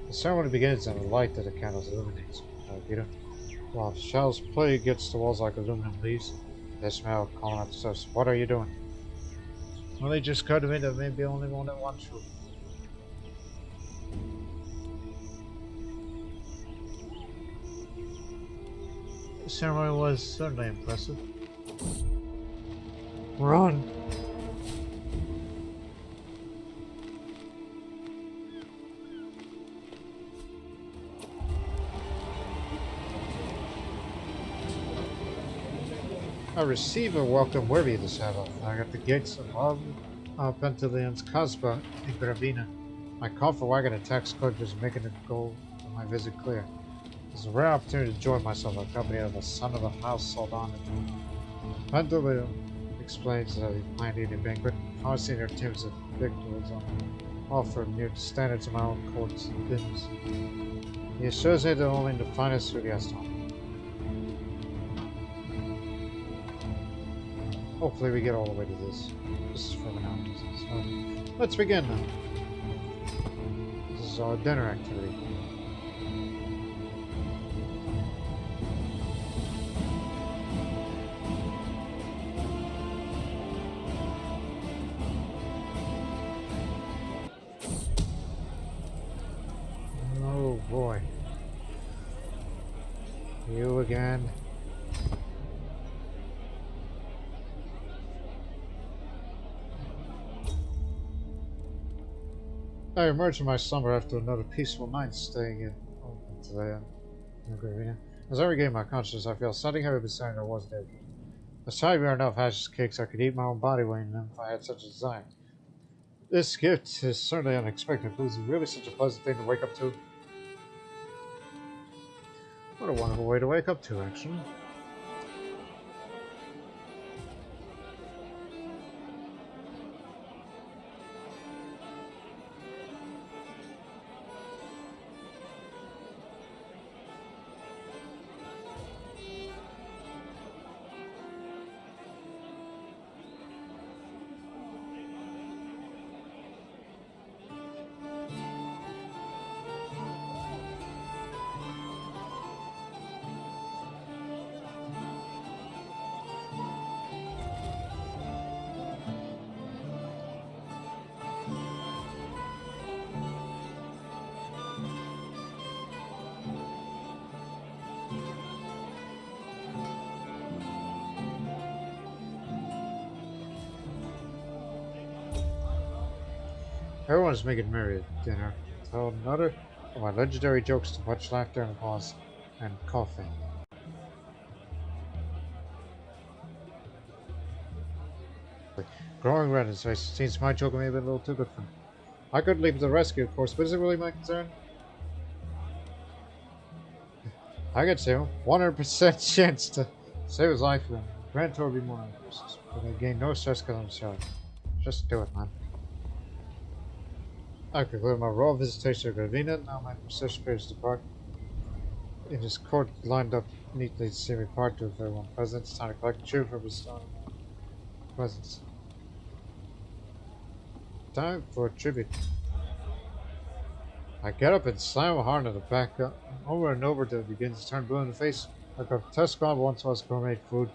The ceremony begins and the light of the candles illuminates Kogir. While shells play against the walls like aluminum leaves, Ismail calling out to us, "What are you doing?" Well, they just cut me that maybe only one that wants truth. The ceremony was certainly impressive. Run! I receive a welcome worthy of the Sabbath. I got the gates of Pentilian's Casbah in Gravina. My comfort wagon and tax collectors making the goal of my visit clear. It's a rare opportunity to join myself in the company of the son of the house Sawdan. Pentilian explains that he planned eating banquet. Honestly, their teams of victuals offer near the standards of my own courts and dinners. He assures me that only the finest food he has to offer. Hopefully we get all the way to this. This is from an hour. So let's begin now. This is our dinner activity. Oh boy. You again. I emerged from my slumber after another peaceful night staying in today. As I regain my consciousness, I feel something heavy beside there was there. Aside there are enough hashes cakes, I could eat my own body weight in them if I had such a desire. This gift is certainly unexpected, but is it really such a pleasant thing to wake up to? What a wonderful way to wake up to, actually. Everyone's making merry at dinner. Tell another of my legendary jokes to much laughter and applause and coughing. Growing red in his face, it seems my joke may have been a little too good for him. I could leap to the rescue, of course, but is it really my concern? I could save him. 100% chance to save his life, and Grumento would be more anxious. But I gain no stress because I'm sorry. Just do it, man. I conclude my royal visitation to Gravina. Now my procession prepares to depart. In his court, lined up neatly to see me part to everyone present. It's time to collect tribute for bestowing presents. Time for a tribute. I get up and slam a hard on the back over and over till it begins to turn blue in the face. Like a test squad once was gourmet food.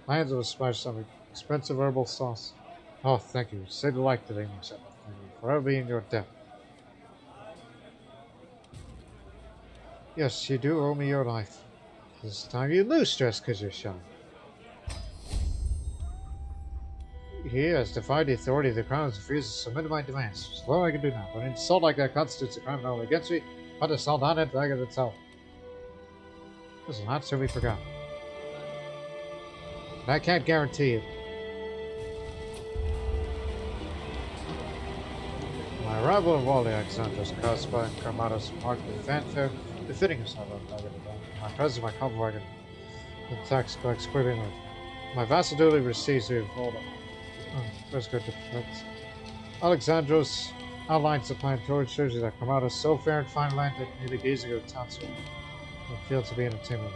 My hands will splash some expensive herbal sauce. Oh, thank you. Say the like today, myself. Thank you. Forever be in your debt. Yes, you do owe me your life. This time you lose stress because you're shy. He has defied the authority of the crown and refuses to submit to my demands. It's all I can do now, but an insult like that constitutes a crime not only against me, but the Sawdan and dragon itself. This will not soon be forgotten. And I can't guarantee it. My arrival in Wally Alexander's caused by Carmados marked with fanfare, befitting himself of the my presence, my comfort wagon, the tax collects quickly. My vassal duly receives the hold on. Let's go to Alexandros Outlines the plan towards shows you that Grumento is so fair and fine land that neither gazing at the townsfolk will feel to be entertainment.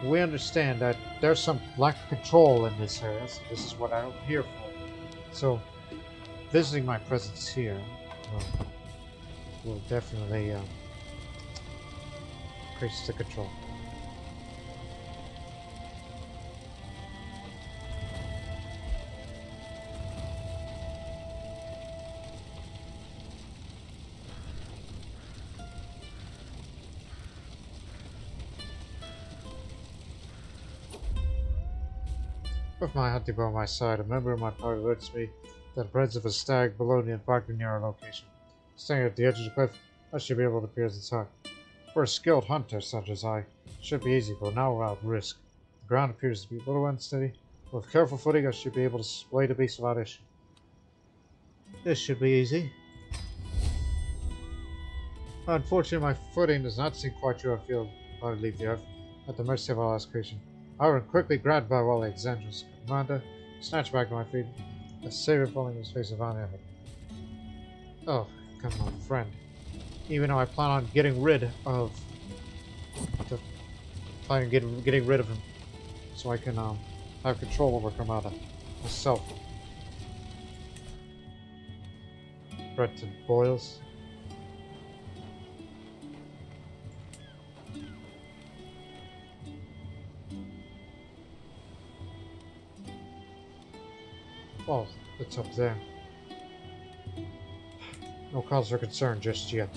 We understand that there's some lack of control in this area, so this is what I'm here for. So, visiting my presence here will definitely increase the control. With my hunting bow on my side, a member of my party alerts me that the presence of a stag below me embarked near our location. Standing at the edge of the cliff, I should be able to pierce its heart. For a skilled hunter such as I, it should be easy, but now without risk. The ground appears to be a little unsteady. With careful footing, I should be able to slay the beast without issue. This should be easy. Unfortunately, my footing does not seem quite sure I feel how to leave the earth, at the mercy of our last creation. However, quickly grabbed by Wally Alexander's commander, snatched back to my feet, a savior falling in his face of honor. Oh, come on, friend. Even though I plan on getting rid of getting rid of him, so I can have control over Commander myself. Bread to boils. Well, it's up there. No cause for concern just yet.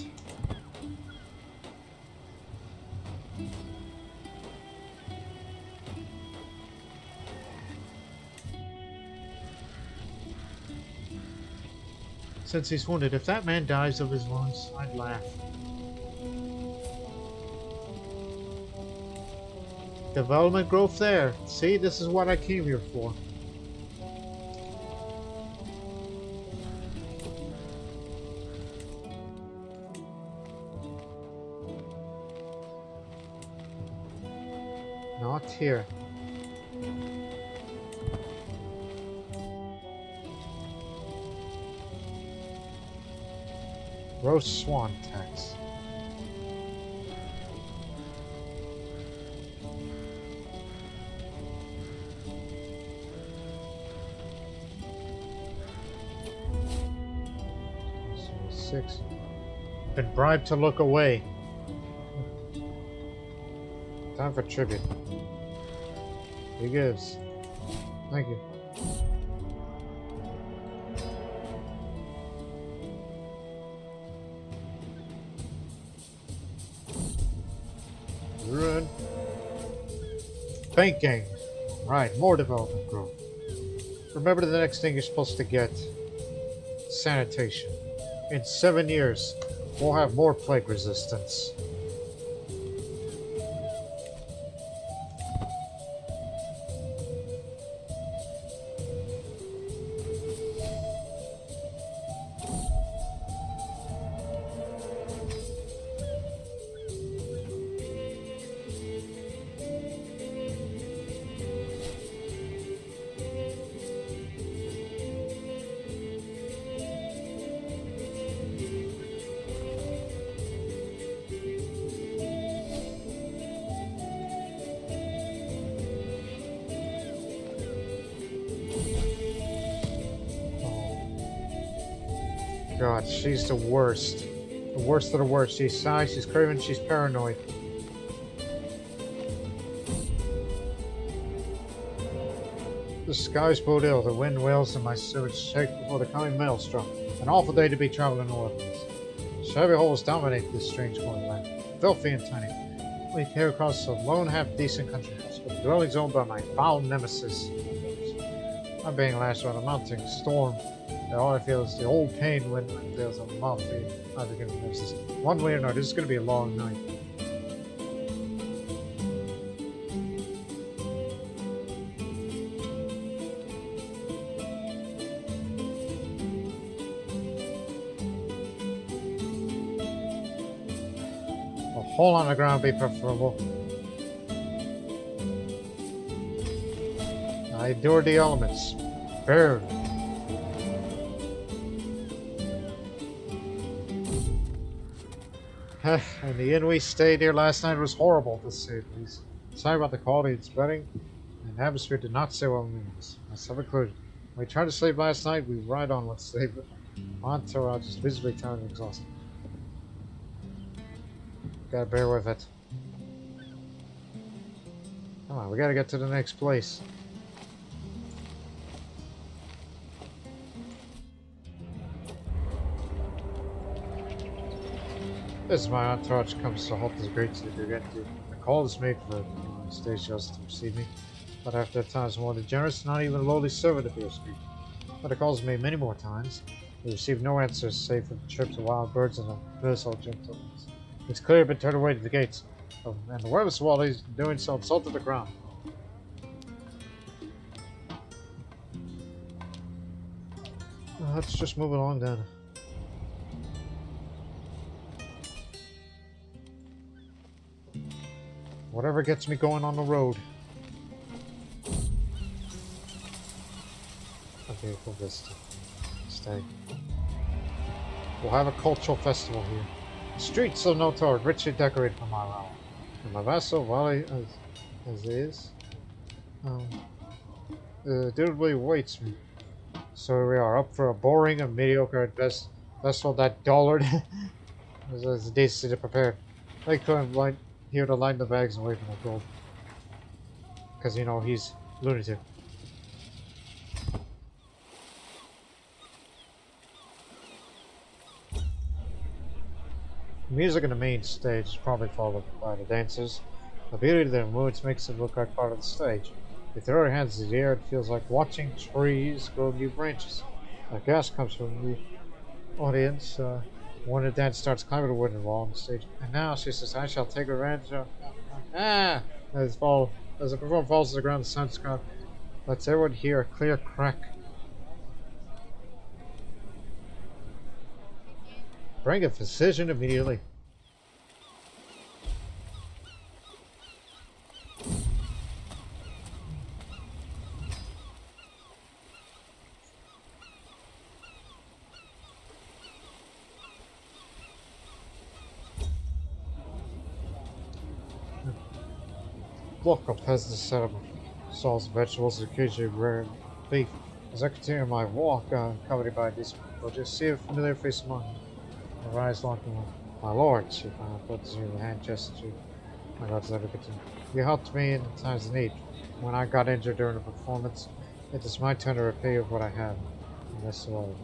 Since he's wounded, if that man dies of his wounds, I'd laugh. Development growth there. See, this is what I came here for. Not here. Roast swan tax. Six. Been bribed to look away. Time for tribute. He gives. Thank you. Run. Banking. Right, more development growth. Remember the next thing you're supposed to get. Sanitation. In 7 years, we'll have more plague resistance. God, she's the worst. The worst of the worst. She's shy, she's craven, she's paranoid. The skies bode ill, the wind wails, and my servants shake before the coming maelstrom. An awful day to be traveling northwards. Shabby holes dominate this strange foreign land, filthy and tiny. We came across a lone, half-decent country house, with the dwellings owned by my foul nemesis. I'm being lashed by a mounting storm. And all I feel is the old pain when there's a mouth feed. I begin to nemesis. One way or another, this is going to be a long night. A hole on the ground would be preferable. I endure the elements. Barely. And the inn we stayed here last night was horrible, to say the least. Sorry about the quality of its bedding, and the atmosphere did not say what it means, myself included. When we tried to sleep last night, we right on with sleep. Entourage is visibly tired and exhausted. Gotta bear with it. Come on, we gotta get to the next place. As my entourage comes to halt as great to the Debutantes, a call is made for the stage just to receive me. But after a time is more than generous, not even a lowly servant appears to speak. But a call is made many more times. We receive no answers save for the chirps of wild birds and the personal gentleness. It's clear been turned away to the gates, and the wireless while he's doing so insulted the ground. Let's just move along then. Whatever gets me going on the road. A beautiful vista. Stay. We'll have a cultural festival here. The streets of Notor richly decorated for my round. And my vassal, Valley as is, dutifully awaits me. So here we are, up for a boring and mediocre at best festival that dullard as the decency to prepare. They couldn't like here to line the bags away from the gold. Because, you know, he's lunatic. The music on the main stage is probably followed by the dancers. The beauty of their moods makes it look like part of the stage. If throw your hands in the air, it feels like watching trees grow new branches. A gasp comes from the audience when the dance starts climbing the wooden wall on the stage. And now she says, I shall take revenge. As the performer falls to the ground, the sound crowd lets everyone hear a clear crack. Bring a physician immediately. Block up has the setup of sauce, vegetables, and occasionally rare beef. As I continue my walk, accompanied by these people, just see a familiar face among them. My eyes locking on. My lord, she finally puts her hand gesture. My God's let her continue. You helped me in times of need. When I got injured during the performance, it is my turn to repay you what I have. And that's all.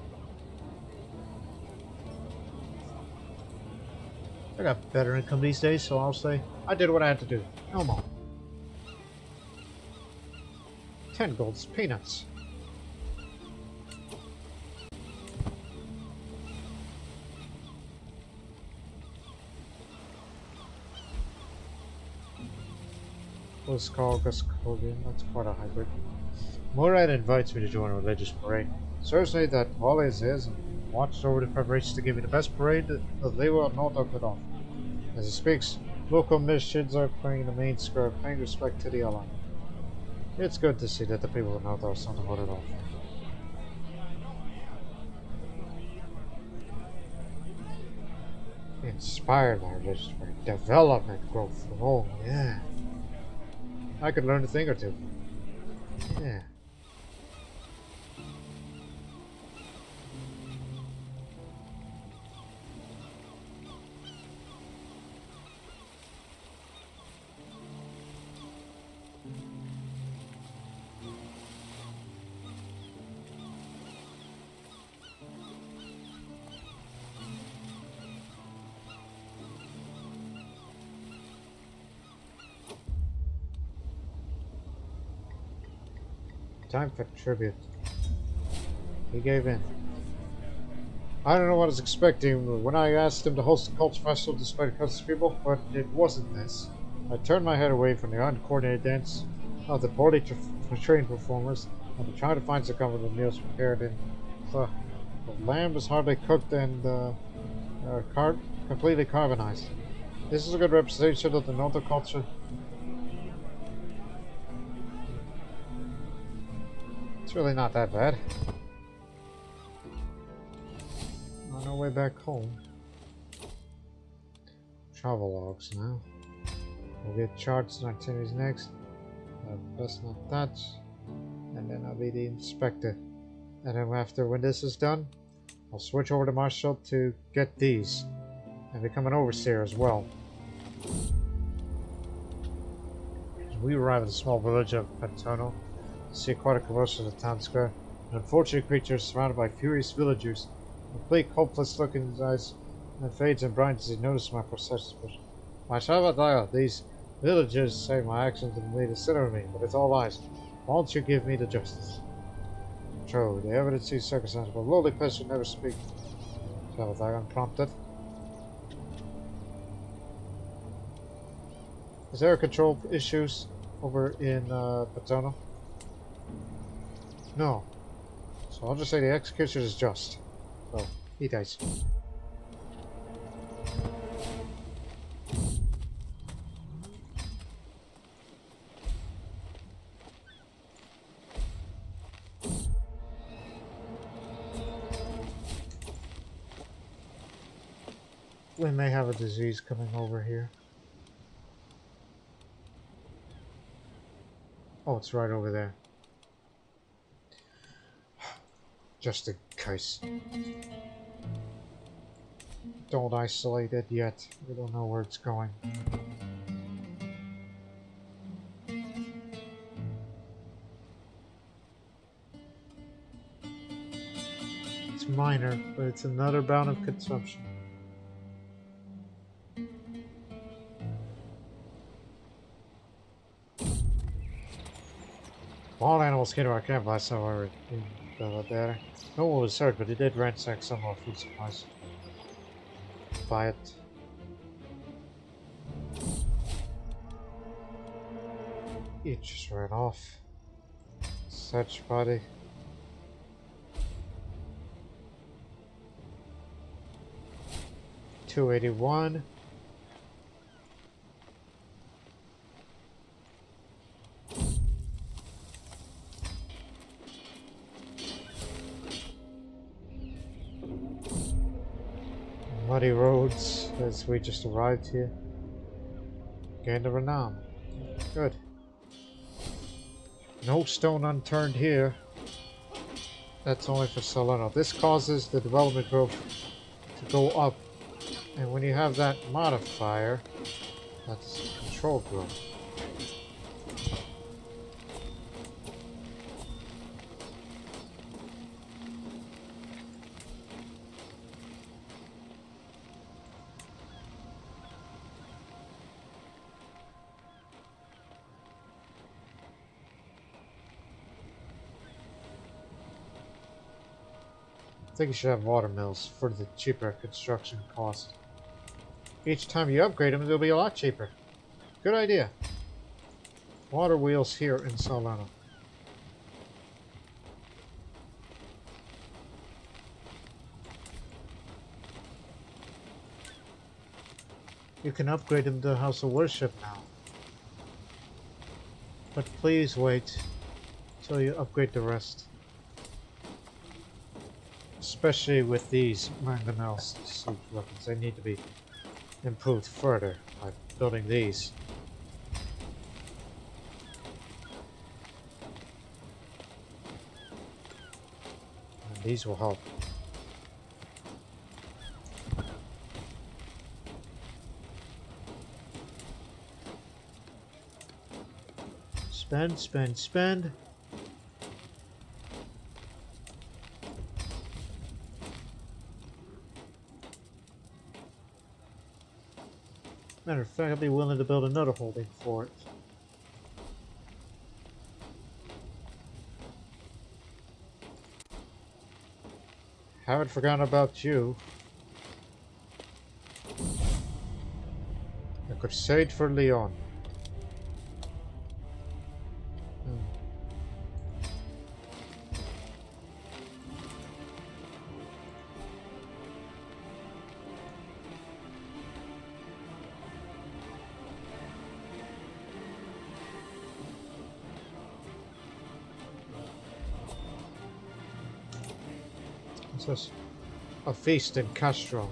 I got better income these days, so I'll say I did what I had to do. No more. 10 golds, peanuts. Let's call Custodian. That's quite a hybrid. Murad invites me to join a religious parade. Serves me that Wally is his and watched over the preparations to give me the best parade that they will not could offer. As he speaks, local missions are playing the main square, paying respect to the ally. It's good to see that the people of North are something about it all. Inspired by religious parade. Development growth. Oh, yeah. I could learn a thing or two. Yeah. Time for tribute. He gave in. I don't know what I was expecting when I asked him to host a culture festival despite a couple of people, but it wasn't this. I turned my head away from the uncoordinated dance of the poorly trained performers and tried to find some comfortable meals prepared in. The lamb was hardly cooked and completely carbonized. This is a good representation of the Noto culture. It's really not that bad. On our way back home. Travel logs now. We'll get charts and activities next. Best not touch. And then I'll be the inspector. And then after, when this is done, I'll switch over to Marshal to get these. And become an overseer as well. We arrive at a small village of Paterno. See aquatic commotion at the town square. An unfortunate creature surrounded by furious villagers. A bleak, hopeless look in his eyes and fades and brightens as he notices my processions. My Shavadaya, these villagers say my actions have made a sinner of me, but it's all lies. Won't you give me the justice? True, the evidence sees circumstances, but lowly person never speak. Shavadaya unprompted. Is there control issues over in Paterno? No. So I'll just say the execution is just. So, he dies. We may have a disease coming over here. Oh, it's right over there. Just in case. Don't isolate it yet. We don't know where it's going. It's minor, but it's another bout of consumption. Wild animals came to our camp last time we were in there. No one was hurt, but they did ransack some of our food supplies. Buy it. It just ran off. Such body. $281. Muddy roads as we just arrived here. Gained a renown. Good. No stone unturned here. That's only for Salerno. This causes the development growth to go up. And when you have that modifier, that's control growth. I think you should have water mills for the cheaper construction cost. Each time you upgrade them, they'll be a lot cheaper. Good idea. Water wheels here in Salerno. You can upgrade them to House of Worship now. But please wait till you upgrade the rest. Especially with these mangonels weapons, they need to be improved further by building these. And these will help. Spend, spend, spend. Matter of fact, I'd be willing to build another holding for it. Haven't forgotten about you. A crusade for Leon. A feast in Castro.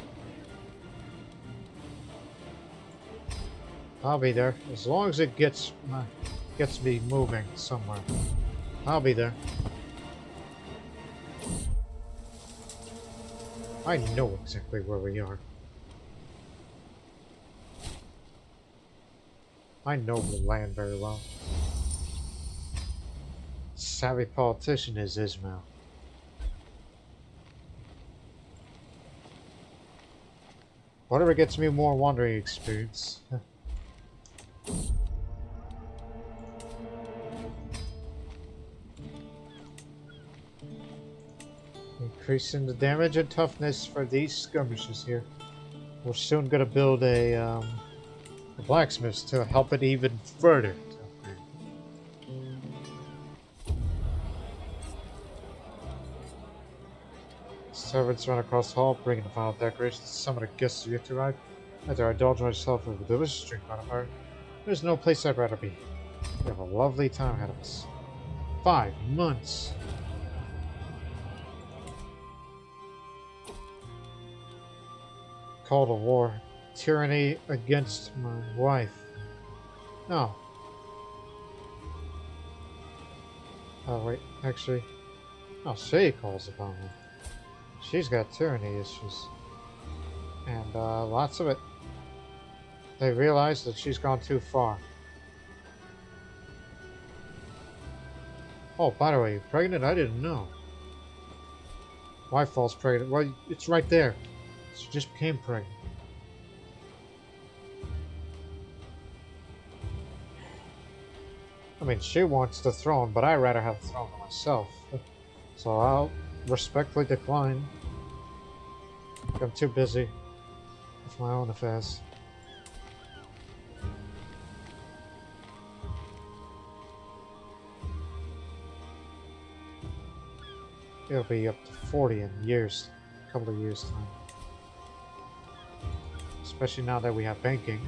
I'll be there. As long as it gets me moving somewhere. I'll be there. I know exactly where we are. I know the land very well. Savvy politician is Ismail. Whatever gets me more wandering experience. Increasing the damage and toughness for these skirmishes here. We're soon gonna build a blacksmith to help it even further. Servants run across the hall, bringing the final decorations. Some of the guests have yet to arrive. After I indulge myself with a delicious drink on a fire, there's no place I'd rather be. We have a lovely time ahead of us. 5 months. Call to war. Tyranny against my wife. No. Oh wait, actually. Oh, she calls upon me. She's got tyranny issues. And lots of it. They realize that she's gone too far. Oh, by the way, you're pregnant? I didn't know. Wife falls pregnant. Well, it's right there. She just became pregnant. I mean, she wants the throne, but I'd rather have the throne for myself. So I'll respectfully decline. I'm too busy with my own affairs. It'll be up to 40 in years, a couple of years time. Especially now that we have banking.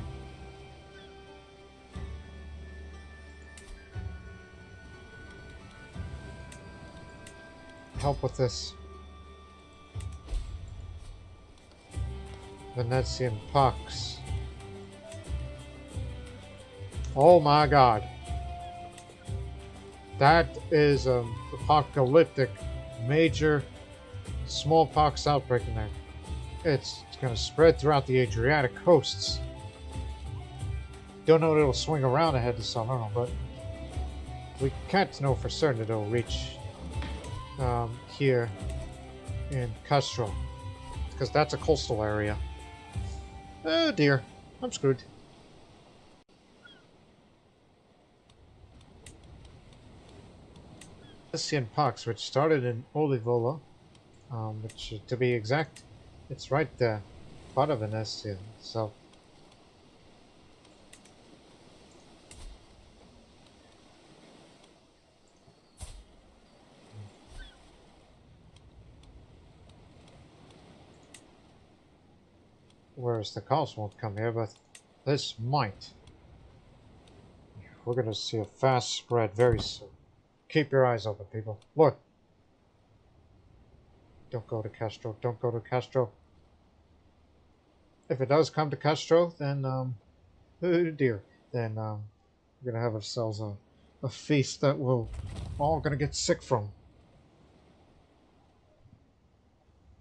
Help with this. Venetian pox. Oh my god. That is an apocalyptic major smallpox outbreak in there. It's going to spread throughout the Adriatic coasts. Don't know if it'll swing around ahead of summer, but we can't know for certain that it'll reach here in Castro, because that's a coastal area. Oh dear, I'm screwed. Venetian pox, which started in Olivola, which to be exact, it's right there, part of Venetia. So whereas the cost won't come here, but this might. We're gonna see a fast spread very soon. Keep your eyes open, people. Look. Don't go to Castro. Don't go to Castro. If it does come to Castro, then, oh dear. Then, we're gonna have ourselves a feast that we're all gonna get sick from.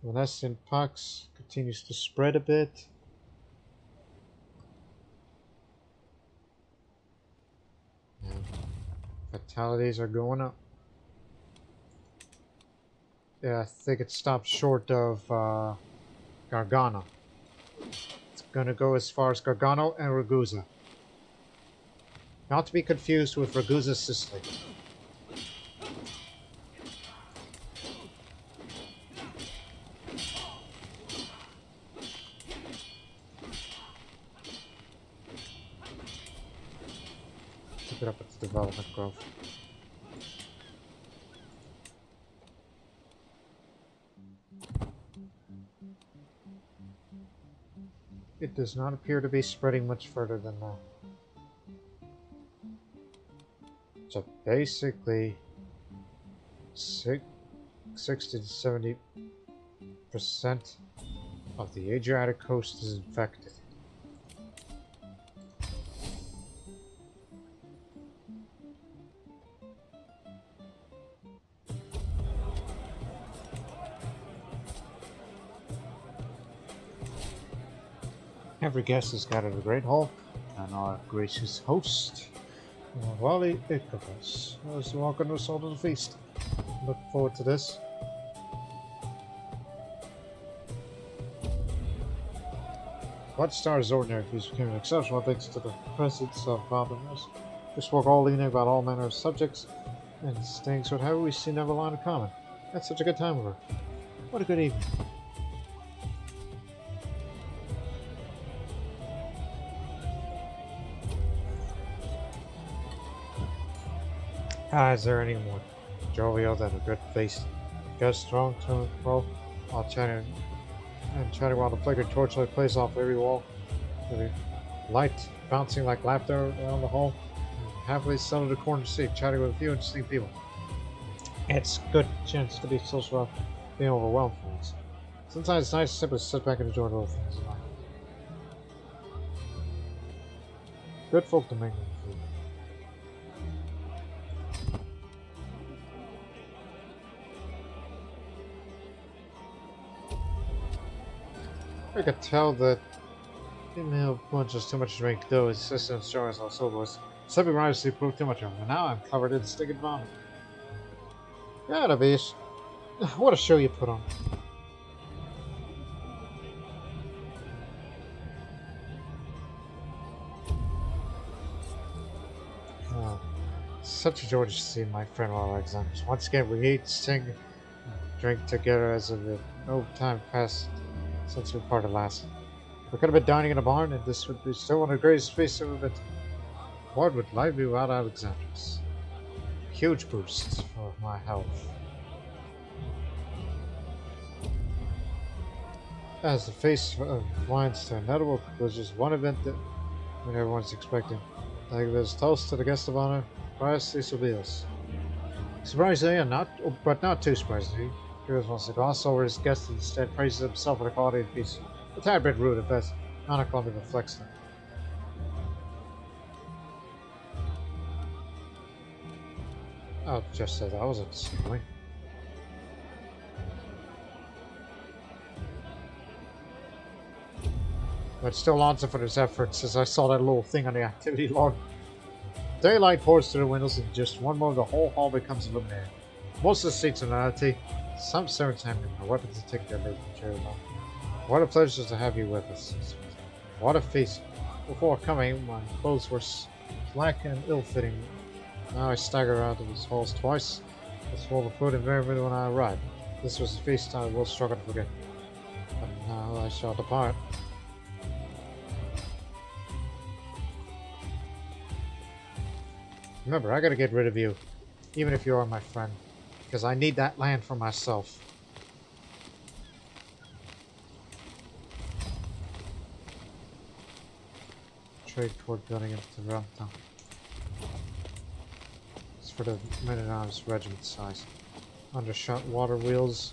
Venetian pox continues to spread a bit. And fatalities are going up. Yeah, I think it stopped short of Gargano. It's gonna go as far as Gargano and Ragusa. Not to be confused with Ragusa, Sicily. Keep it up at the development growth. It does not appear to be spreading much further than that. So basically, 60 to 70% of the Adriatic coast is infected. Every guest is gathered at the Great Hall, and our gracious host, Wally Ichabus, is welcome us all to the feast. Look forward to this. What Star's ordinary feast became exceptional thanks to the presence of godliness. We spoke all evening about all manner of subjects, and things what have we seen have a lot in common. Had such a good time with her. What a good evening. Is there any more jovial than a good faced guest strong to roll while chatting while the flickering torchlight plays off every wall, every light bouncing like laughter around the hall, and happily settled a corner seat, chatting with a few interesting people. It's a good chance to be social without being overwhelmed for once. Sometimes it's nice to simply sit back and enjoy the little things in life. Good folk to mingle with. I could tell that female punch was too much to drink, though his sister and Charles also was. Something obviously proved too much of him, and now I'm covered in stinking vomit. Yeah, the beast. What a show you put on. Oh, such a joy to see my friend Alexander. Once again, we eat, sing, and drink together as if no time passed since we parted last. We could have been dining in a barn, and this would be still one of the greatest feasts of it. What would life be without Alexander's? Huge boost for my health. As the feast winds to inevitable conclusions, one event that everyone's expecting. Like this toast to the guest of honor, Crusader. Surprisingly, but not too surprisingly, Heroes wants to gloss over his guest and instead praises himself for the quality of the feast. A tad bit rude at best, not a clumsy reflects them. I'll just say that wasn't silly. But still answer for his efforts as I saw that little thing on the activity log. Daylight pours through the windows and just one moment the whole hall becomes illuminated. Most of the seats are empty. Some servants hand me my weapons to take their leave from chair alone. What a pleasure to have you with us. What a feast. Before coming, my clothes were slack and ill-fitting. Now I stagger out of these halls twice. As full of food and merriment when I arrived. This was a feast I will struggle to forget. But now I shall depart. Remember, I gotta get rid of you, even if you are my friend, because I need that land for myself. Trade toward building into Grumento. It's for the men-at-arms regiment size. Undershot water wheels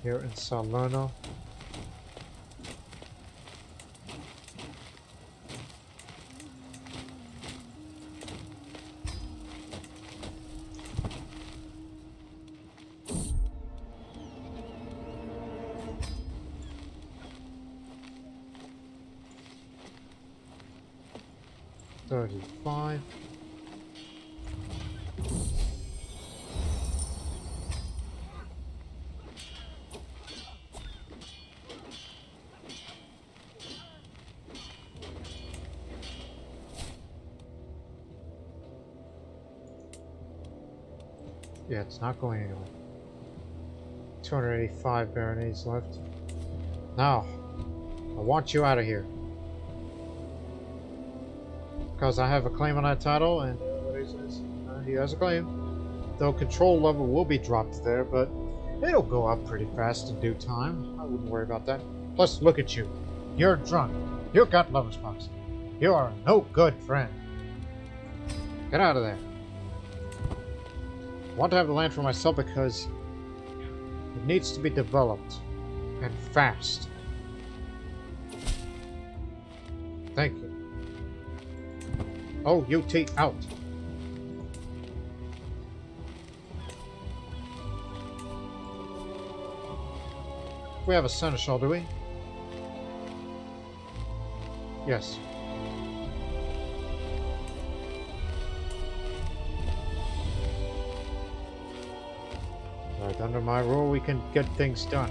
here in Salerno. $35. Yeah, it's not going anywhere. 285 baronies left. Now, I want you out of here. Because I have a claim on that title, and he has a claim. Though control level will be dropped there, but it'll go up pretty fast in due time. I wouldn't worry about that. Plus, look at you. You're drunk. You've got lover's spots. You are no good friend. Get out of there. I want to have the land for myself because it needs to be developed. And fast. Thank you. Oh, UT out. We have a seneschal, do we? Yes. Right, under my rule, we can get things done.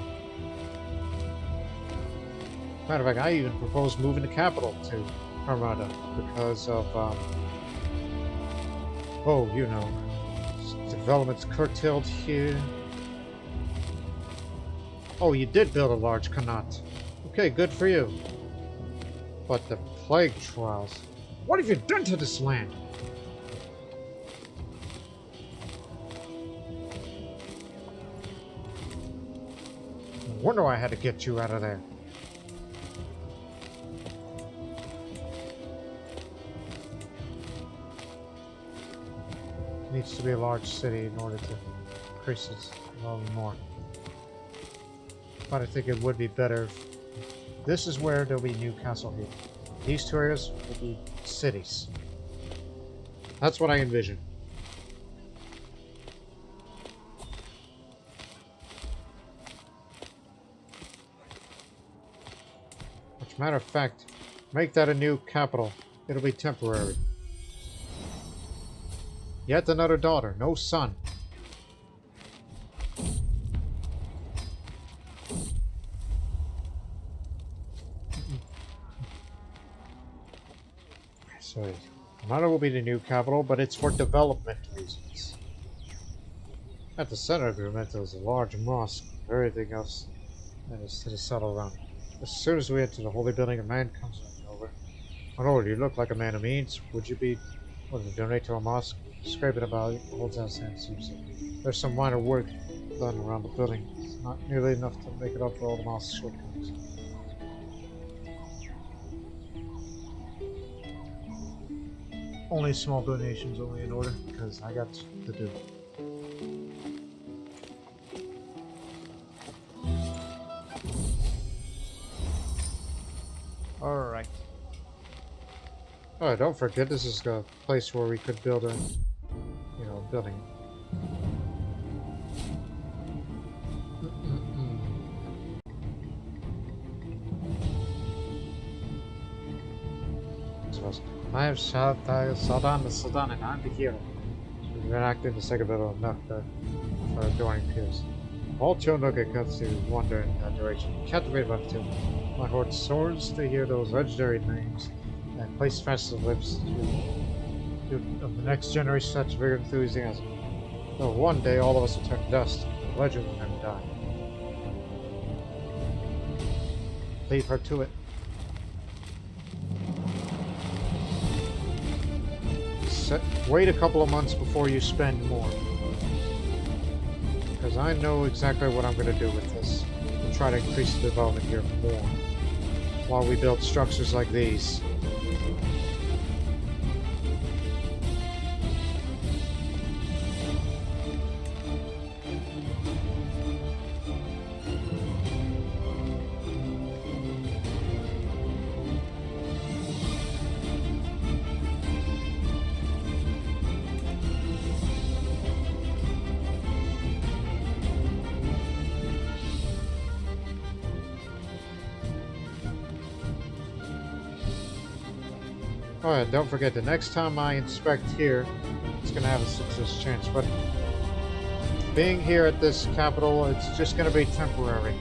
Matter of fact, I even proposed moving the capital to Armada because of, oh, you know, development's curtailed here. Oh, you did build a large Qanat. Okay, good for you. But the plague trials. What have you done to this land? No wonder I had to get you out of there. Needs to be a large city in order to increase its volume more. But I think it would be better. This is where there'll be new castle here. These two areas will be cities. That's what I envision. Which, matter of fact, make that a new capital. It'll be temporary. Yet another daughter, no son. So, Armada will be the new capital, but it's for development reasons. At the center of Grumento is a large mosque, and everything else that is to the settle around. As soon as we enter the holy building, a man comes running over. My lord, you look like a man of means. Would you be willing to donate to a mosque? Scraping about, holds out his hand, seems like there's some minor work done around the building. It's not nearly enough to make it up for all the mosque's shortcomings. Only small donations, only in order, because I got to do. Alright. Oh, don't forget, this is a place where we could build a, you know, building. I am Sawdan the Sawdan, and I'm the hero. We've been acting the Sacred Builder of Mecca for adoring peers. All children get cuts to wander in that direction, captivated by the tomb. My heart soars to hear those legendary names and place fast lips of the next generation such vigor and enthusiasm. Though one day all of us will turn to dust, the legend will never die. Leave her to it. Wait a couple of months before you spend more. Because I know exactly what I'm going to do with this. I'll try to increase the development here more. While we build structures like these. Oh yeah, don't forget, the next time I inspect here, it's going to have a success chance, but being here at this capital, it's just going to be temporary.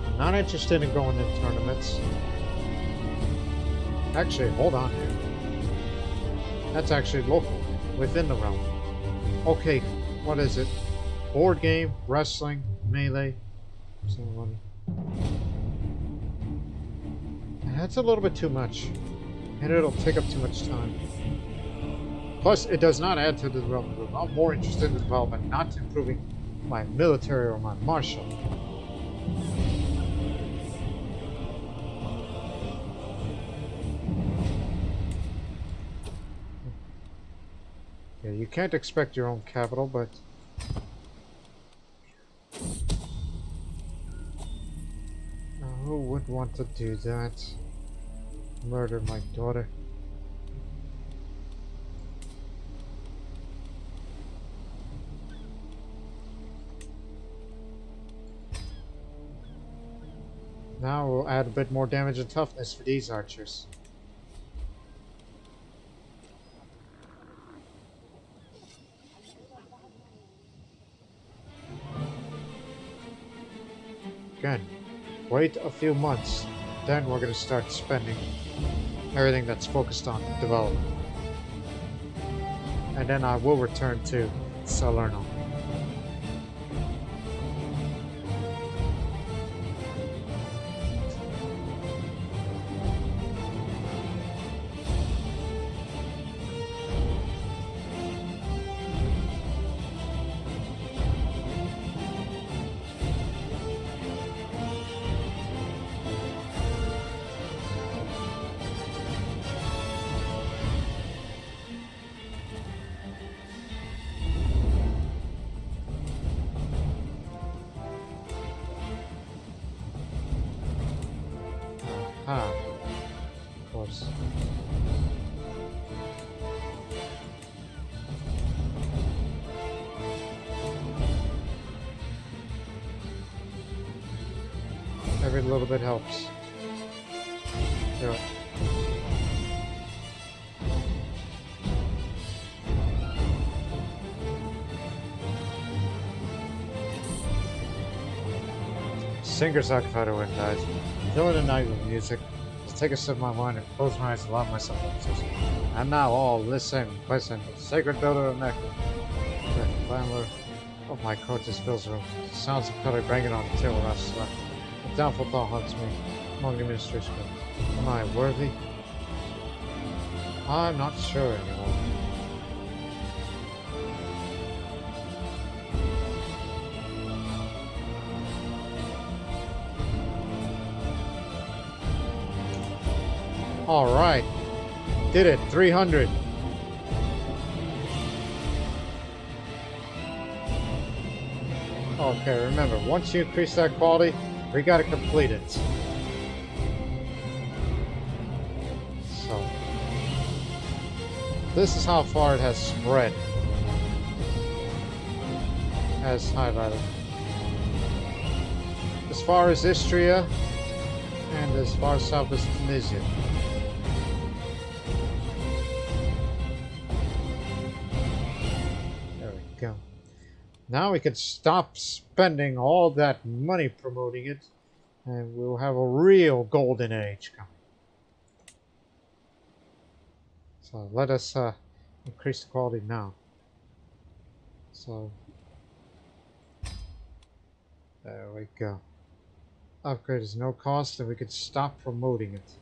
I'm not interested in going to tournaments. Actually, hold on here. That's actually local, within the realm. Okay, what is it? Board game, wrestling, melee. Someone. That's a little bit too much. And it'll take up too much time. Plus, it does not add to the development. I'm more interested in the development, not improving my military or my martial. Yeah, you can't expect your own capital, but... who would want to do that? Murder my daughter. Now we'll add a bit more damage and toughness for these archers. again, wait a few months, then we're going to start spending everything that's focused on development. And then I will return to Salerno. Ah, of course. Every little bit helps. Yeah. Singer sacrifice to win, guys. Filling the night with music. Just take a sip of my wine and close my eyes and allow myself to exist. And now all listen to Sacred Builder of Mecca. The clamor of my Courtiers fills the room. The sounds of color banging on the table rush left. A doubtful thought haunts me among the ministers. Am I worthy? I'm not sure anymore. All right, did it. 300. Okay, remember, once you increase that quality, we gotta complete it. So, this is how far it has spread, as highlighted. As far as Istria, and as far south as Tunisia. Go. Now we can stop spending all that money promoting it, and we'll have a real golden age coming. So let us increase the quality now. So there we go. Upgrade is no cost, and we can stop promoting it.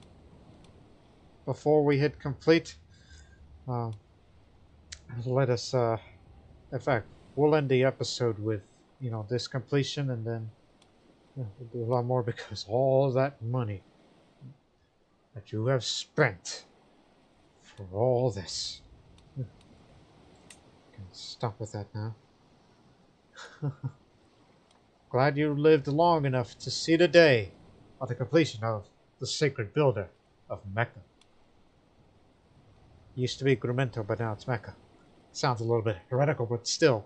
Before we hit complete, let us in fact, we'll end the episode with, this completion, and then we'll do a lot more, because all that money that you have spent for all this. Can stop with that now. Glad you lived long enough to see the day of the completion of the Sacred Builder of Mecca. Used to be Grumento, but now it's Mecca. Sounds a little bit heretical, but still.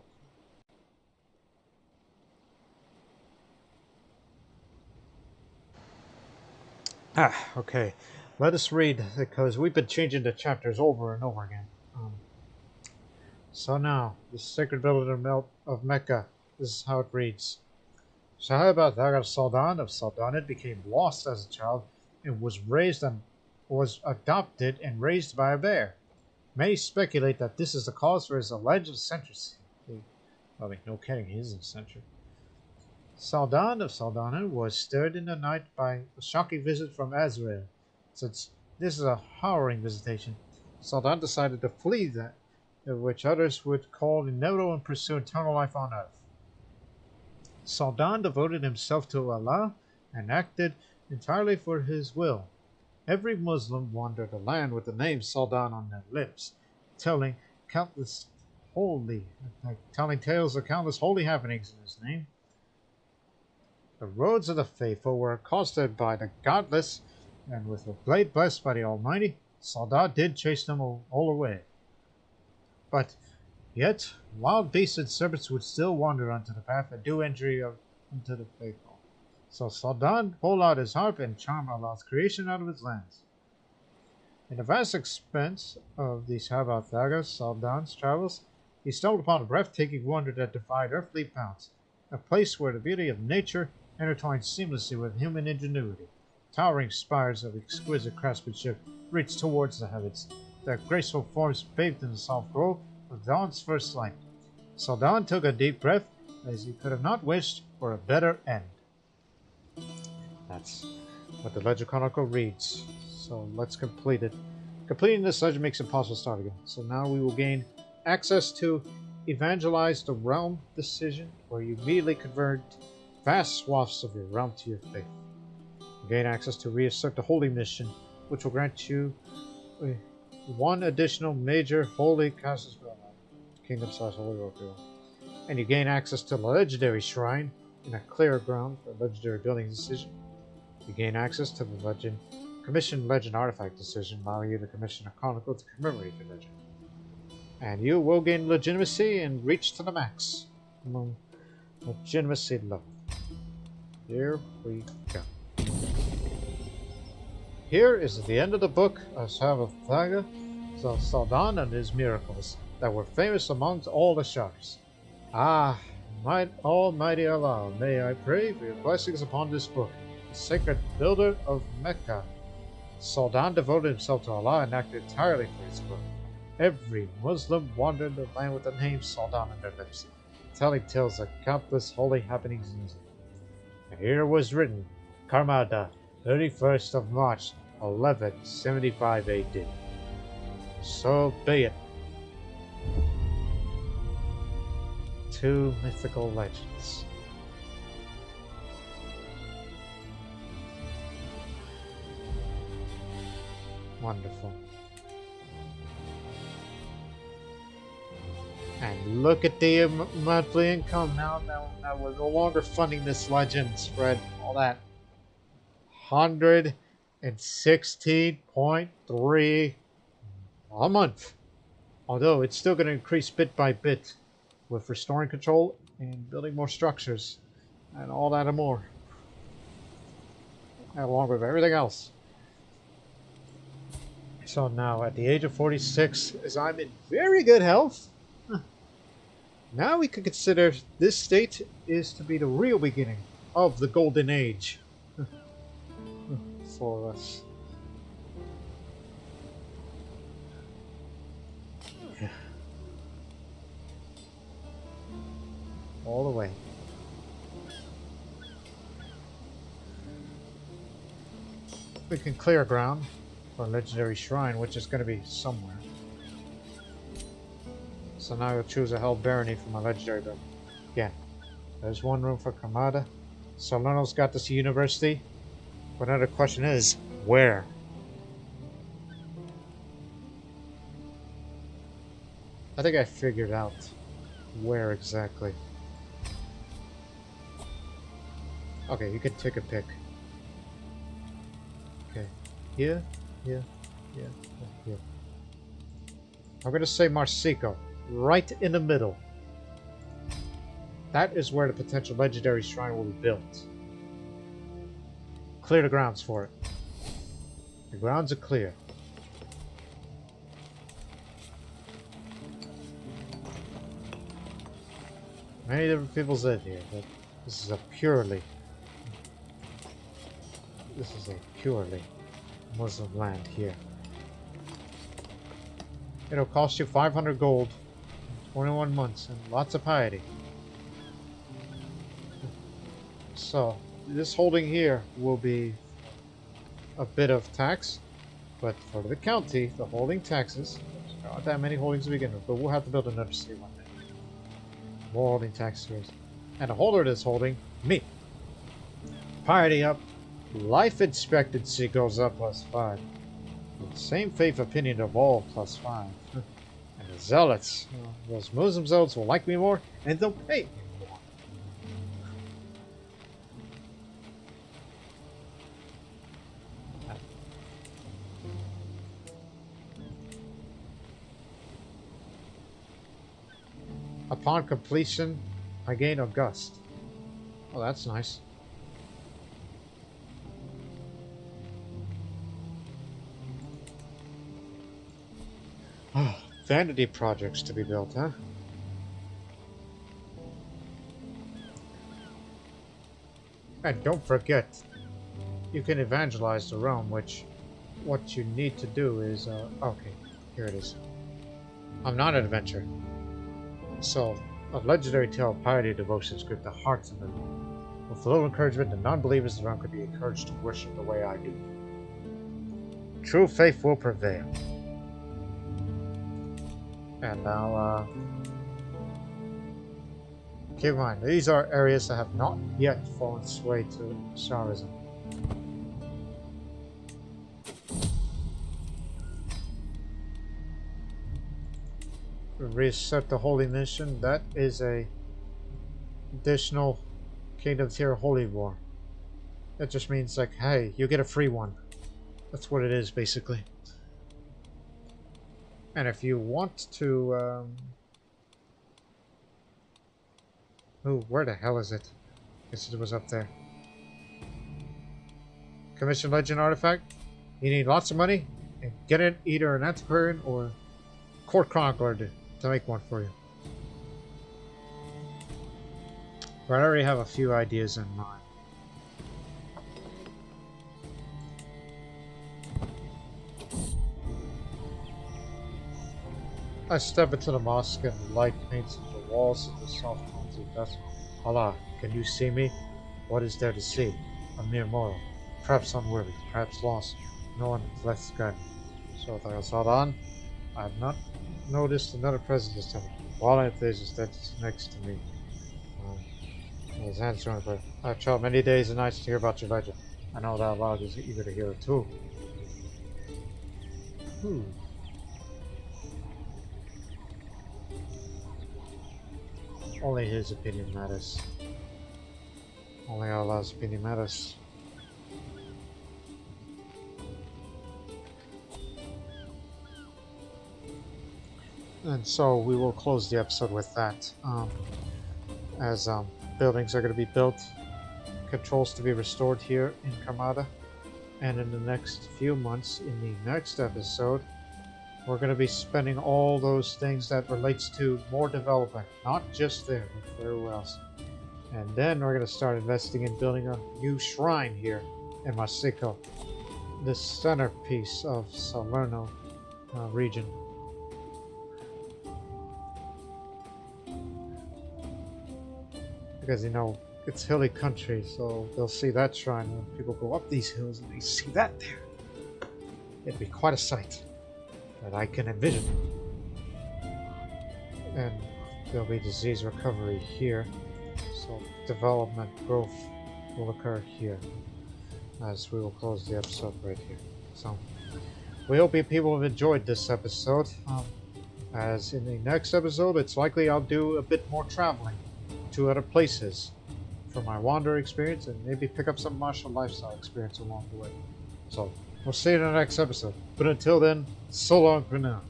Okay. Let us read, because we've been changing the chapters over and over again. So now, the Sacred Builder of Mecca, this is how it reads. Sahib Sawdan of Sawdan became lost as a child and was adopted and raised by a bear. Many speculate that this is the cause for his alleged eccentricity. No kidding, he is eccentric. Sawdan of Sawdan was stirred in the night by a shocking visit from Azrael. Since this is a harrowing visitation, Sawdan decided to flee that, which others would call inevitable, and pursue eternal life on earth. Sawdan devoted himself to Allah and acted entirely for his will. Every Muslim wandered the land with the name Sawdan on their lips, telling tales of countless holy happenings in his name. The roads of the faithful were accosted by the godless, and with a blade blessed by the Almighty, Sawdan did chase them all away. But yet, wild beasts and serpents would still wander onto the path and do injury unto the faithful. So Sawdan pulled out his harp and charmed Allah's creation out of his lands. In the vast expanse of these Habathagas, Sawdan's travels, he stumbled upon a breathtaking wonder that defied earthly bounds, a place where the beauty of nature intertwined seamlessly with human ingenuity. Towering spires of exquisite craftsmanship reach towards the heavens, their graceful forms bathed in the soft glow of dawn's first light. Sawdan took a deep breath, as he could have not wished for a better end. That's what the Legend Chronicle reads. So let's complete it. Completing this legend makes it possible to start again. So now we will gain access to Evangelize the Realm decision, where you immediately convert vast swaths of your realm to your faith. You gain access to Reassert the Holy mission, which will grant you one additional major holy kingdom/holy world. And you gain access to the Legendary Shrine in a clear ground for Legendary Building decision. You gain access to the Commission Legend Artifact decision, allowing you to commission a chronicle to commemorate your legend. And you will gain legitimacy and reach to the max. Legitimacy level. Here we go. Here is the end of the book of Sawdan and his miracles that were famous amongst all the Shars. Ah, Almighty Allah, may I pray for your blessings upon this book, the Sacred Builder of Mecca. Sawdan devoted himself to Allah and acted entirely for his book. Every Muslim wandered the land with the name Sawdan on their lips, telling tales of countless holy happenings in Islam. And here was written, Karmada, 31st of March, 1175 AD. So be it. Two mythical legends. Wonderful. And look at the monthly income now. Now we're no longer funding this legend spread, all that. 116.3 a month. Although it's still going to increase bit by bit with restoring control and building more structures and all that and more. Along with everything else. So now at the age of 46, as I'm in very good health, now we can consider this state is to be the real beginning of the golden age for us. All the way. We can clear ground for a legendary shrine, which is going to be somewhere. So now I'll choose a held barony for my legendary build. Again, there's one room for Kamada. Salerno's got this university. But another question is, where? I think I figured out where exactly. Okay, you can take a pick. Okay, here. I'm going to say Marsico, right in the middle. That is where the potential legendary shrine will be built. Clear the grounds for it. The grounds are clear. Many different peoples live here, but this is a purely Muslim land here. It'll cost you 500 gold, 21 months, and lots of piety. So, this holding here will be a bit of tax, but for the county, the holding taxes, there aren't that many holdings to begin with, but we'll have to build another city one day. More holding taxes. And the holder of this holding, me. Piety up. Life expectancy goes up +5. The same faith opinion of all +5. And the zealots, those Muslim zealots will like me more, and they'll pay me more. Upon completion, I gain August. Oh, that's nice. Vanity projects to be built, huh? And don't forget, you can evangelize the realm, which what you need to do is, okay, here it is. I'm not an adventurer. So, a legendary tale of piety, devotion, grip the hearts of men. With a little encouragement, the non-believers of the realm could be encouraged to worship the way I do. True faith will prevail. And now, keep in mind, these are areas that have not yet fallen sway to Sharism. Reset the Holy Mission. That is a additional Kingdom tier Holy War. That just means like, hey, you get a free one. That's what it is, basically. And if you want to, oh, where the hell is it? Guess it was up there. Commission Legend Artifact. You need lots of money, and get it either an Antiquarian or Court Chronicler to make one for you. But I already have a few ideas in mind. I step into the mosque and the light paints the walls of the soft tones of dusk. Allah, can you see me? What is there to see? A mere mortal, perhaps unworthy, perhaps lost. No one left guide me. So if I was Sawdan, I have not noticed another presence this time. While I there's a that's next to me. His hands joined, but I've traveled many days and nights to hear about your legend. I know that Allah is eager to hear it too. Only his opinion matters. Only Allah's opinion matters. And so we will close the episode with that. As buildings are going to be built, controls to be restored here in Kamada, and in the next few months, in the next episode, we're going to be spending all those things that relates to more development, not just there, but everywhere else. And then we're going to start investing in building a new shrine here in Masiko, the centerpiece of Salerno region. Because, you know, it's hilly country, so they'll see that shrine when people go up these hills and they see that there. It'd be quite a sight that I can envision. And there'll be disease recovery here, so development growth will occur here, as we will close the episode right here. So we hope you people have enjoyed this episode. As in the next episode, it's likely I'll do a bit more traveling to other places for my wander experience, and maybe pick up some martial lifestyle experience along the way. So we'll see you in the next episode, but until then, so long for now.